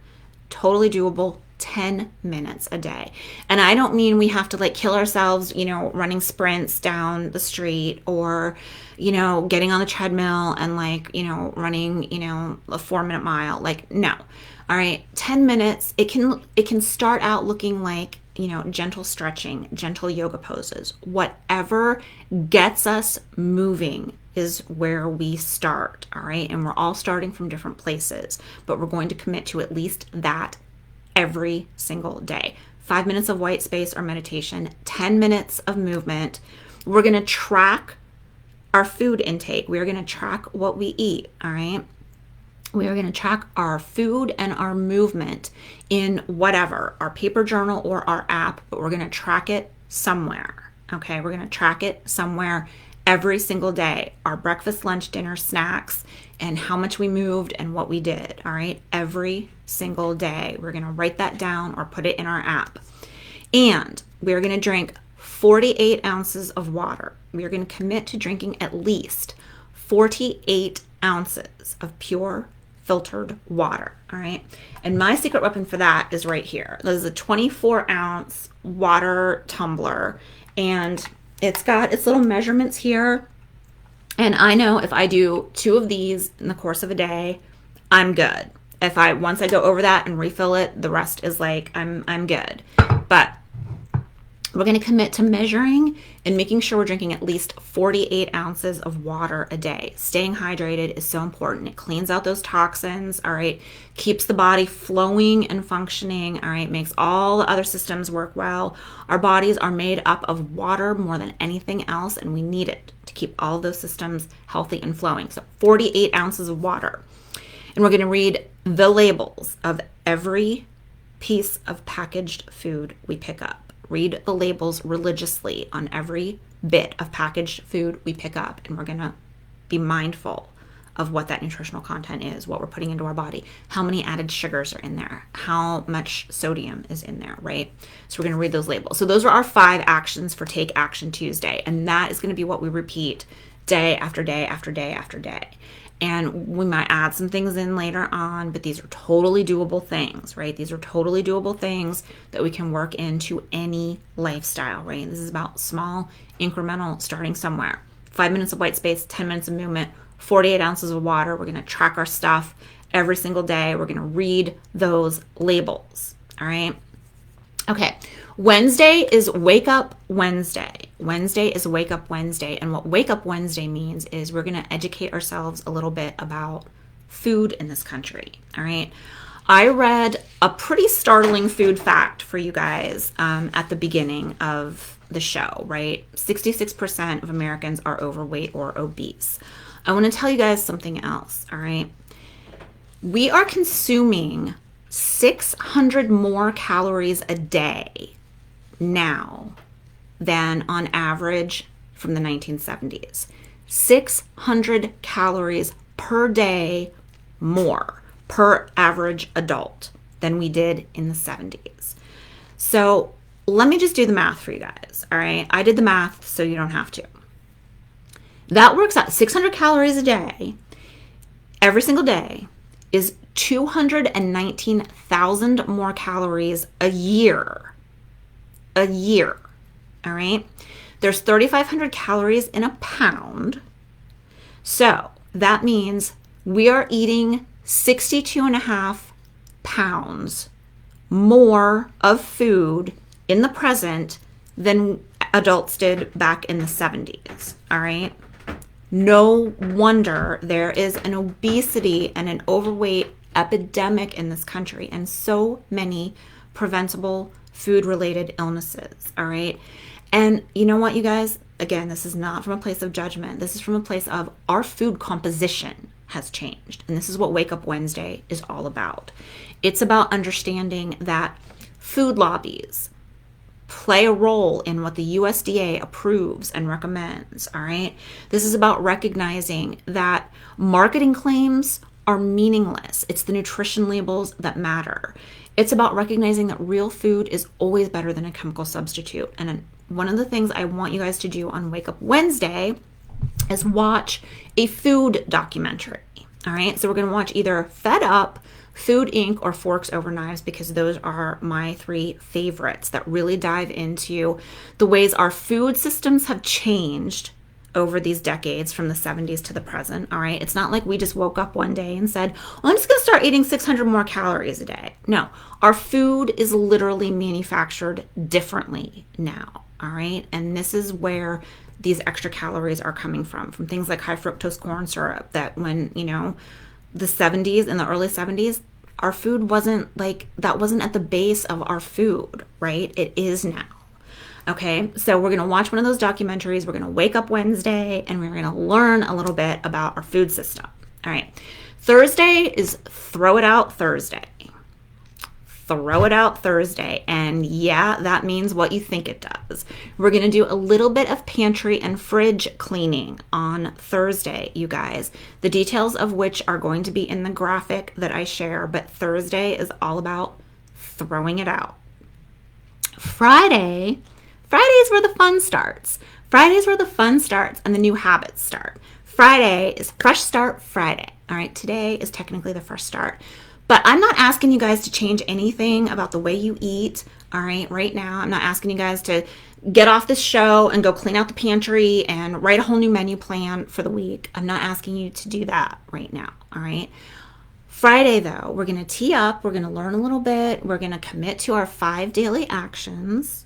totally doable 10 minutes a day. And I don't mean we have to like kill ourselves, running sprints down the street or, getting on the treadmill and like, running, a 4-minute mile. Like, no. All right. 10 minutes. It can start out looking like, gentle stretching, gentle yoga poses, whatever gets us moving is where we start. All right. And we're all starting from different places, but we're going to commit to at least that every single day. 5 minutes of white space or meditation, 10 minutes of movement. We're going to track our food intake. We're going to track what we eat. All right. We are going to track our food and our movement in whatever, our paper journal or our app, but we're going to track it somewhere. Okay. We're going to track it somewhere every single day. Our breakfast, lunch, dinner, snacks, and how much we moved and what we did. All right. Every single day. We're going to write that down or put it in our app. And we're going to drink 48 ounces of water. We're going to commit to drinking at least 48 ounces of pure filtered water. All right. And my secret weapon for that is right here. This is a 24-ounce water tumbler, and it's got its little measurements here. And I know if I do 2 of these in the course of a day, I'm good. Once I go over that and refill it, the rest is like, I'm good. But we're going to commit to measuring and making sure we're drinking at least 48 ounces of water a day. Staying hydrated is so important. It cleans out those toxins, all right? Keeps the body flowing and functioning, all right? Makes all the other systems work well. Our bodies are made up of water more than anything else, and we need it to keep all those systems healthy and flowing. So 48 ounces of water. And we're going to read the labels of every piece of packaged food we pick up. Read the labels religiously on every bit of packaged food we pick up. And we're going to be mindful of what that nutritional content is, what we're putting into our body, how many added sugars are in there, how much sodium is in there, right? So we're going to read those labels. So those are our 5 actions for Take Action Tuesday. And that is going to be what we repeat day after day after day after day. And we might add some things in later on, but these are totally doable things, right? These are totally doable things that we can work into any lifestyle, right? This is about small, incremental, starting somewhere. 5 minutes of white space, 10 minutes of movement, 48 ounces of water. We're going to track our stuff every single day. We're going to read those labels, all right? Okay, Wednesday is Wake Up Wednesday. Wednesday is Wake Up Wednesday. And what Wake Up Wednesday means is we're going to educate ourselves a little bit about food in this country. All right. I read a pretty startling food fact for you guys at the beginning of the show, right? 66% of Americans are overweight or obese. I want to tell you guys something else. All right. We are consuming 600 more calories a day now than on average from the 1970s. 600 calories per day more per average adult than we did in the 70s. So let me just do the math for you guys. All right. I did the math so you don't have to. That works out 600 calories a day every single day is 219,000 more calories a year. A year. All right. There's 3,500 calories in a pound. So that means we are eating 62.5 pounds more of food in the present than adults did back in the 70s. All right. No wonder there is an obesity and an overweight epidemic in this country and so many preventable food-related illnesses, all right? And you know what, you guys? Again, this is not from a place of judgment. This is from a place of our food composition has changed. And this is what Wake Up Wednesday is all about. It's about understanding that food lobbies play a role in what the USDA approves and recommends, all right? This is about recognizing that marketing claims are meaningless. It's the nutrition labels that matter. It's about recognizing that real food is always better than a chemical substitute. And one of the things I want you guys to do on Wake Up Wednesday is watch a food documentary. All right, so we're going to watch either Fed Up, Food Inc., or Forks Over Knives, because those are my 3 favorites that really dive into the ways our food systems have changed over these decades from the 70s to the present. All right, it's not like we just woke up one day and said, well, I'm just going to start eating 600 more calories a day. No, our food is literally manufactured differently now. All right, and this is where these extra calories are coming from things like high fructose corn syrup, that when, the 70s and the early 70s, our food wasn't like, that wasn't at the base of our food, right? It is now. Okay, so we're going to watch one of those documentaries. We're going to Wake Up Wednesday, and we're going to learn a little bit about our food system. All right, Thursday is Throw It Out Thursday. Throw it out Thursday. And yeah, that means what you think it does. We're going to do a little bit of pantry and fridge cleaning on Thursday, you guys. The details of which are going to be in the graphic that I share, but Thursday is all about throwing it out. Friday is where the fun starts. Friday is where the fun starts and the new habits start. Friday is Fresh Start Friday. All right, today is technically the first start. But I'm not asking you guys to change anything about the way you eat, all right now. I'm not asking you guys to get off this show and go clean out the pantry and write a whole new menu plan for the week. I'm not asking you to do that right now, all right? Friday, though, we're going to tee up. We're going to learn a little bit. We're going to commit to our 5 daily actions,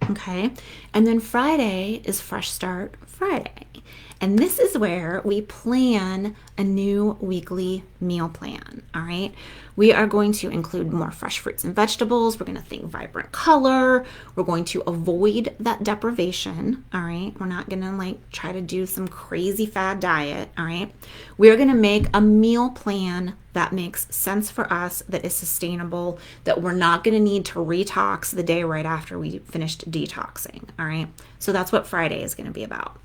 okay? And then Friday is Fresh Start Friday. And this is where we plan a new weekly meal plan, all right? We are going to include more fresh fruits and vegetables. We're going to think vibrant color. We're going to avoid that deprivation, all right? We're not going to try to do some crazy fad diet, all right? We're going to make a meal plan that makes sense for us, that is sustainable, that we're not going to need to retox the day right after we finished detoxing, all right? So that's what Friday is going to be about.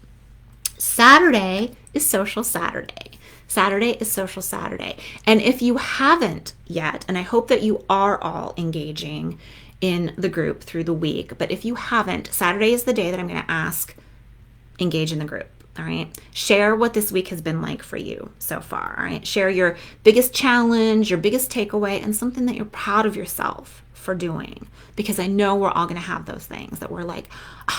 Saturday is Social Saturday. Saturday is Social Saturday. And if you haven't yet, and I hope that you are all engaging in the group through the week, but if you haven't, Saturday is the day that I'm going to ask, engage in the group. All right. Share what this week has been like for you so far. All right. Share your biggest challenge, your biggest takeaway, and something that you're proud of yourself for doing. Because I know we're all going to have those things that we're like,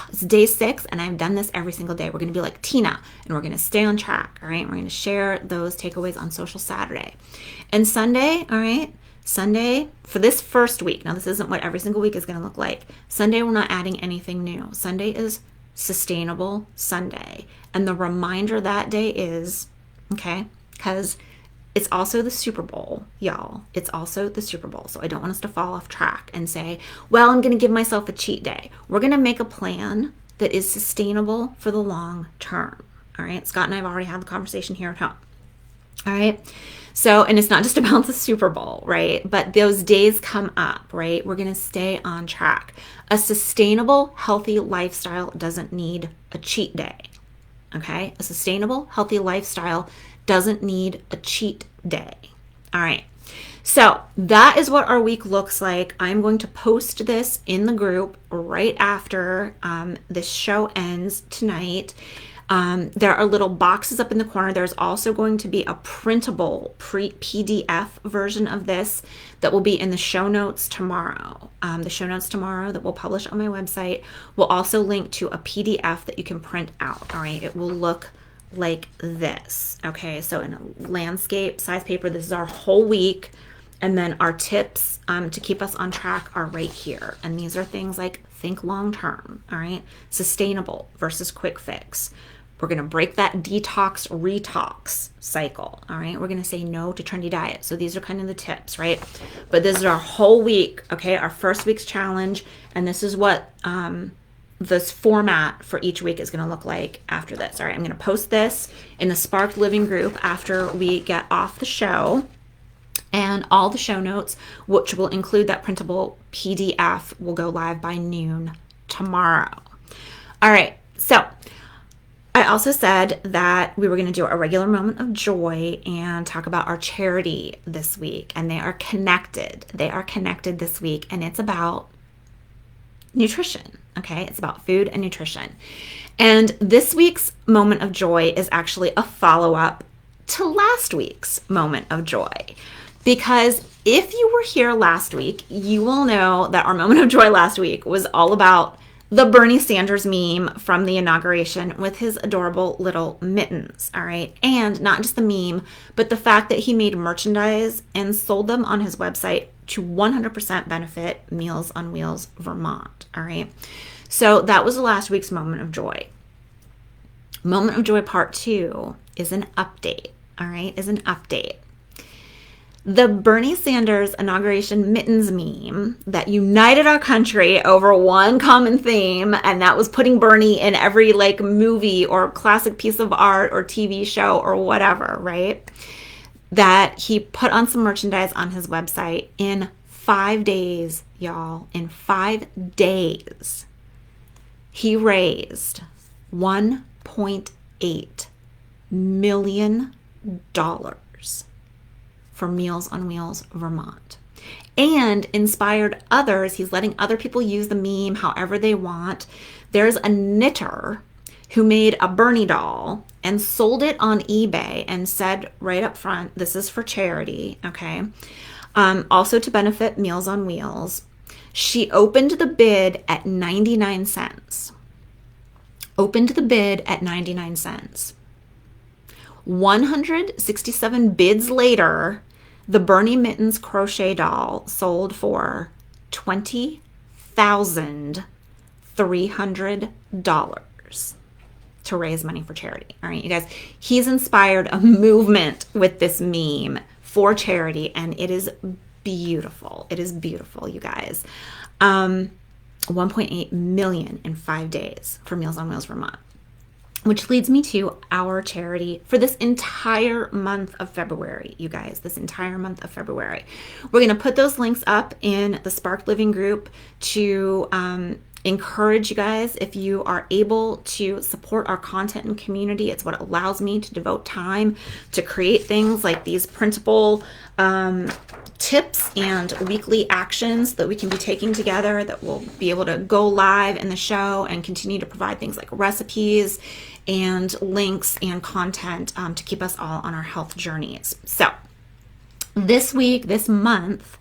it's day 6 and I've done this every single day. We're going to be like Tina and we're going to stay on track. All right. We're going to share those takeaways on Social Saturday. And Sunday, all right. Sunday for this first week. Now, this isn't what every single week is going to look like. Sunday, we're not adding anything new. Sunday is Sustainable Sunday. And the reminder that day is, okay, because it's also the Super Bowl, y'all. It's also the Super Bowl. So I don't want us to fall off track and say, well, I'm going to give myself a cheat day. We're going to make a plan that is sustainable for the long term. All right. Scott and I have already had the conversation here at home. All right. So, and it's not just about the Super Bowl, right? But those days come up, right? We're going to stay on track. A sustainable, healthy lifestyle doesn't need a cheat day. Okay. A sustainable, healthy lifestyle doesn't need a cheat day. All right. So that is what our week looks like. I'm going to post this in the group right after this show ends tonight. There are little boxes up in the corner. There's also going to be a printable PDF version of this that will be in the show notes tomorrow. The show notes tomorrow that we'll publish on my website will also link to a PDF that you can print out. All right. It will look like this. Okay. So in a landscape size paper, this is our whole week. And then our tips to keep us on track are right here. And these are things like think long term. All right. Sustainable versus quick fix. We're going to break that detox retox cycle. All right. We're going to say no to trendy diet. So these are kind of the tips, right? But this is our whole week. Okay. Our first week's challenge. And this is what this format for each week is going to look like after this. All right. I'm going to post this in the Sparked Living group after we get off the show. And all the show notes, which will include that printable PDF, will go live by noon tomorrow. All right. So I I also said that we were going to do a regular moment of joy and talk about our charity this week. And they are connected. They are connected this week. And it's about nutrition. Okay. It's about food and nutrition. And this week's moment of joy is actually a follow-up to last week's moment of joy. Because if you were here last week, you will know that our moment of joy last week was all about the Bernie Sanders meme from the inauguration with his adorable little mittens, all right? And not just the meme, but the fact that he made merchandise and sold them on his website to 100% benefit Meals on Wheels Vermont, all right? So that was last week's moment of joy. Moment of joy part 2 is an update, all right? Is an update. The Bernie Sanders inauguration mittens meme that united our country over one common theme, and that was putting Bernie in every like movie or classic piece of art or TV show or whatever, right? That he put on some merchandise on his website in 5 days, y'all. In 5 days, he raised $1.8 million for Meals on Wheels Vermont, and inspired others. He's letting other people use the meme however they want. There's a knitter who made a Bernie doll and sold it on eBay and said right up front, this is for charity, okay? Also to benefit Meals on Wheels. She opened the bid at 99 cents. Opened the bid at 99 cents. 167 bids later, the Bernie Mittens crochet doll sold for $20,300 to raise money for charity. All right, you guys, he's inspired a movement with this meme for charity, and it is beautiful. It is beautiful, you guys. 1.8 million in 5 days for Meals on Wheels Vermont. Which leads me to our charity for this entire month of February, you guys, this entire month of February. We're going to put those links up in the Spark Living group to encourage you guys, if you are able to support our content and community. It's what allows me to devote time to create things like these printable tips and weekly actions that we can be taking together that will be able to go live in the show and continue to provide things like recipes and links and content to keep us all on our health journeys. So this week, this month,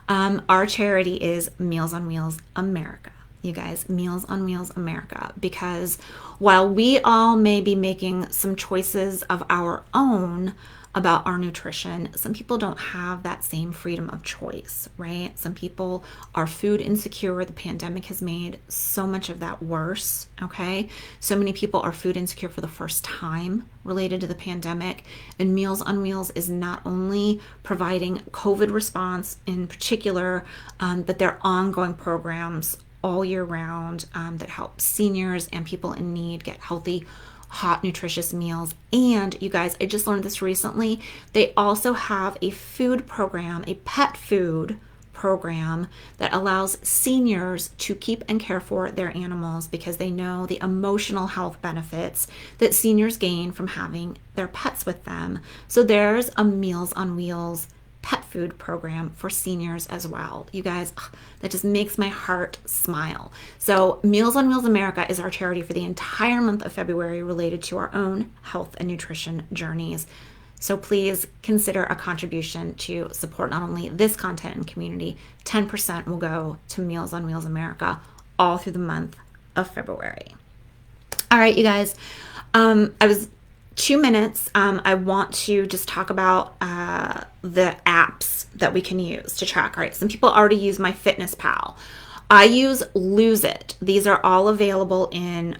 our charity is Meals on Wheels America. You guys, Meals on Wheels America, because while we all may be making some choices of our own about our nutrition, some people don't have that same freedom of choice, right? Some people are food insecure. The pandemic has made so much of that worse, okay? So many people are food insecure for the first time related to the pandemic, and Meals on Wheels is not only providing COVID response in particular, but their ongoing programs all year round that help seniors and people in need get healthy, hot, nutritious meals. And you guys, I just learned this recently. They also have a food program, a pet food program that allows seniors to keep and care for their animals because they know the emotional health benefits that seniors gain from having their pets with them. So there's a Meals on Wheels pet food program for seniors as well. You guys, that just makes my heart smile. So Meals on Wheels America is our charity for the entire month of February related to our own health and nutrition journeys. So please consider a contribution to support not only this content and community. 10% will go to Meals on Wheels America all through the month of February. All right, you guys, I was 2 minutes. I want to just talk about the apps that we can use to track. All right, some people already use MyFitnessPal. I use Lose It. These are all available in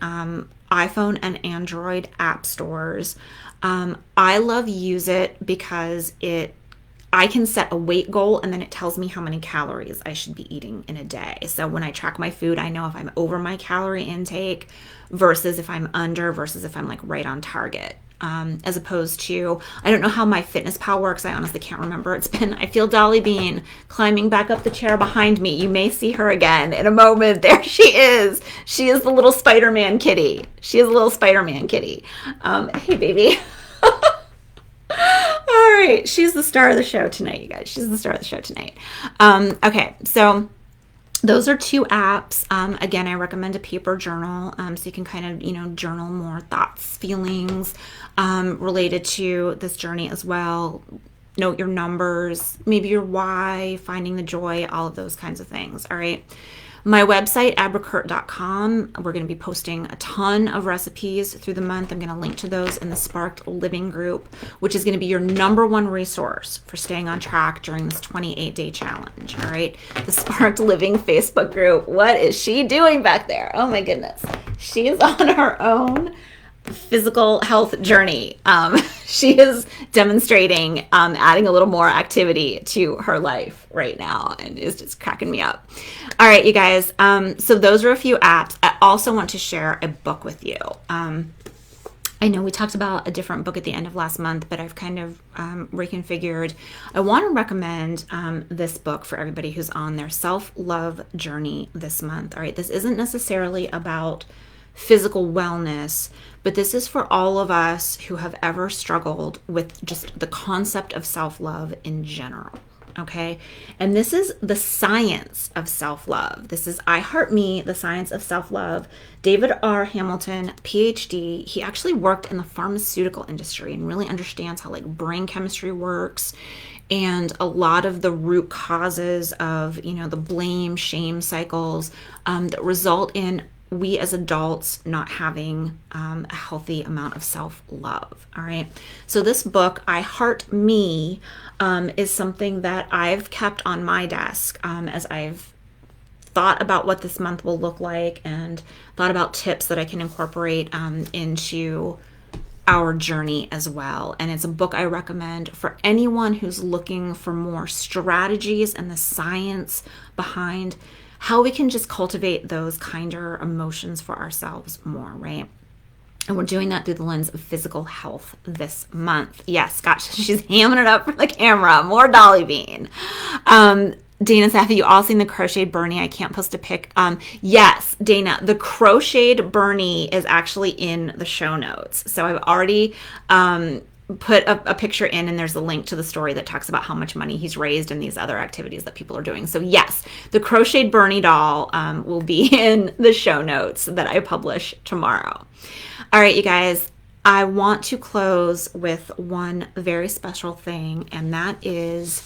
iPhone and Android app stores. I love Use It because I can set a weight goal and then it tells me how many calories I should be eating in a day. So when I track my food, I know if I'm over my calorie intake versus if I'm under versus if I'm like right on target. as opposed to, I don't know how my Fitness Pal works. I honestly can't remember. I feel Dolly Bean climbing back up the chair behind me. You may see her again in a moment. There she is. She is the little Spider-Man kitty. She is a little Spider-Man kitty. Hey, baby. All right. She's the star of the show tonight, you guys. She's the star of the show tonight. Okay. So those are 2 apps. Again, I recommend a paper journal, so you can kind of, journal more thoughts, feelings related to this journey as well. Note your numbers, maybe your why, finding the joy, all of those kinds of things. All right. My website, abracurt.com, we're going to be posting a ton of recipes through the month. I'm going to link to those in the Sparked Living group, which is going to be your #1 resource for staying on track during this 28-day challenge. All right. The Sparked Living Facebook group. What is she doing back there? Oh my goodness. She is on her own physical health journey. She is demonstrating adding a little more activity to her life right now, and is just cracking me up. All right, you guys. So those are a few apps. I also want to share a book with you. I know we talked about a different book at the end of last month, but I've kind of reconfigured. I want to recommend this book for everybody who's on their self-love journey this month. All right, this isn't necessarily about physical wellness, but this is for all of us who have ever struggled with just the concept of self-love in general. Okay. And this is The Science of Self-Love. This is I Heart Me, The Science of Self-Love. David R. Hamilton, PhD. He actually worked in the pharmaceutical industry and really understands how brain chemistry works and a lot of the root causes of, the blame, shame cycles that result in we as adults not having a healthy amount of self-love. All right. So this book, I Heart Me, is something that I've kept on my desk as I've thought about what this month will look like and thought about tips that I can incorporate into our journey as well. And it's a book I recommend for anyone who's looking for more strategies and the science behind how we can just cultivate those kinder emotions for ourselves more, right? And we're doing that through the lens of physical health this month. Yes, gosh, she's hamming it up for the camera. More Dolly Bean. Dana said, have you all seen the crocheted Bernie? I can't post a pic. Yes, Dana, the crocheted Bernie is actually in the show notes. So I've already put a picture in, and there's a link to the story that talks about how much money he's raised and these other activities that people are doing. So yes, the crocheted Bernie doll will be in the show notes that I publish tomorrow. All right, you guys, I want to close with one very special thing, and that is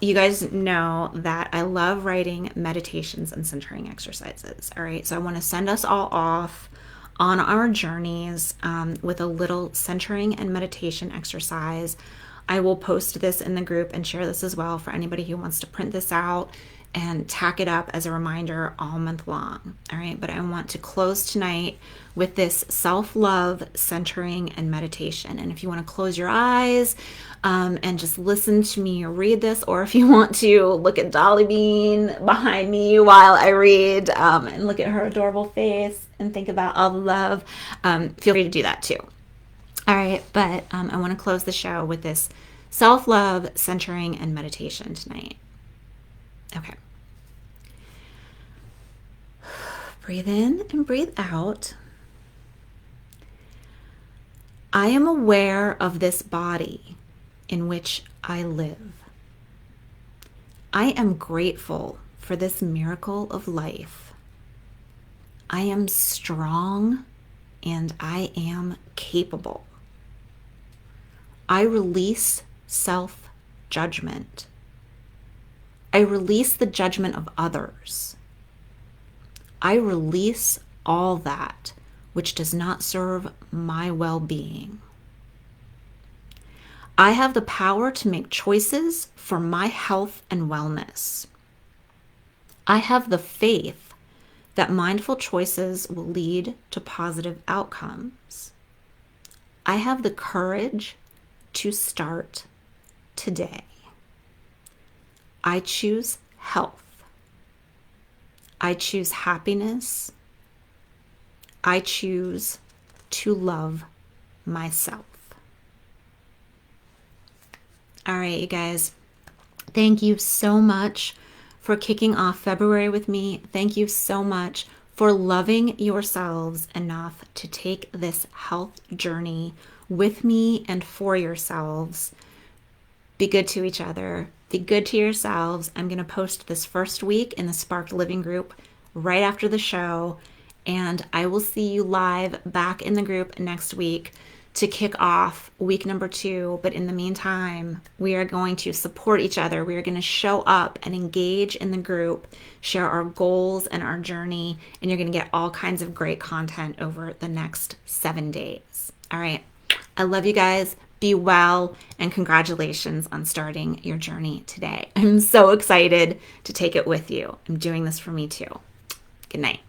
you guys know that I love writing meditations and centering exercises. All right, so I want to send us all off on our journeys with a little centering and meditation exercise. I will post this in the group and share this as well for anybody who wants to print this out and tack it up as a reminder all month long. All right, but I want to close tonight with this self-love centering and meditation. And if you want to close your eyes and just listen to me read this, or if you want to look at Dolly Bean behind me while I read and look at her adorable face and think about all the love, feel free to do that too. All right, but I want to close the show with this self-love centering and meditation tonight. Okay. Breathe in and breathe out. I am aware of this body in which I live. I am grateful for this miracle of life. I am strong and I am capable. I release self-judgment. I release the judgment of others. I release all that which does not serve my well-being. I have the power to make choices for my health and wellness. I have the faith that mindful choices will lead to positive outcomes. I have the courage to start today. I choose health. I choose happiness. I choose to love myself. All right, you guys, thank you so much for kicking off February with me. Thank you so much for loving yourselves enough to take this health journey with me and for yourselves. Be good to each other. Be good to yourselves. I'm going to post this first week in the Sparked Living group right after the show. And I will see you live back in the group next week to kick off week number 2. But in the meantime, we are going to support each other. We are going to show up and engage in the group, share our goals and our journey, and you're going to get all kinds of great content over the next 7 days. All right. I love you guys. Be well, and congratulations on starting your journey today. I'm so excited to take it with you. I'm doing this for me too. Good night.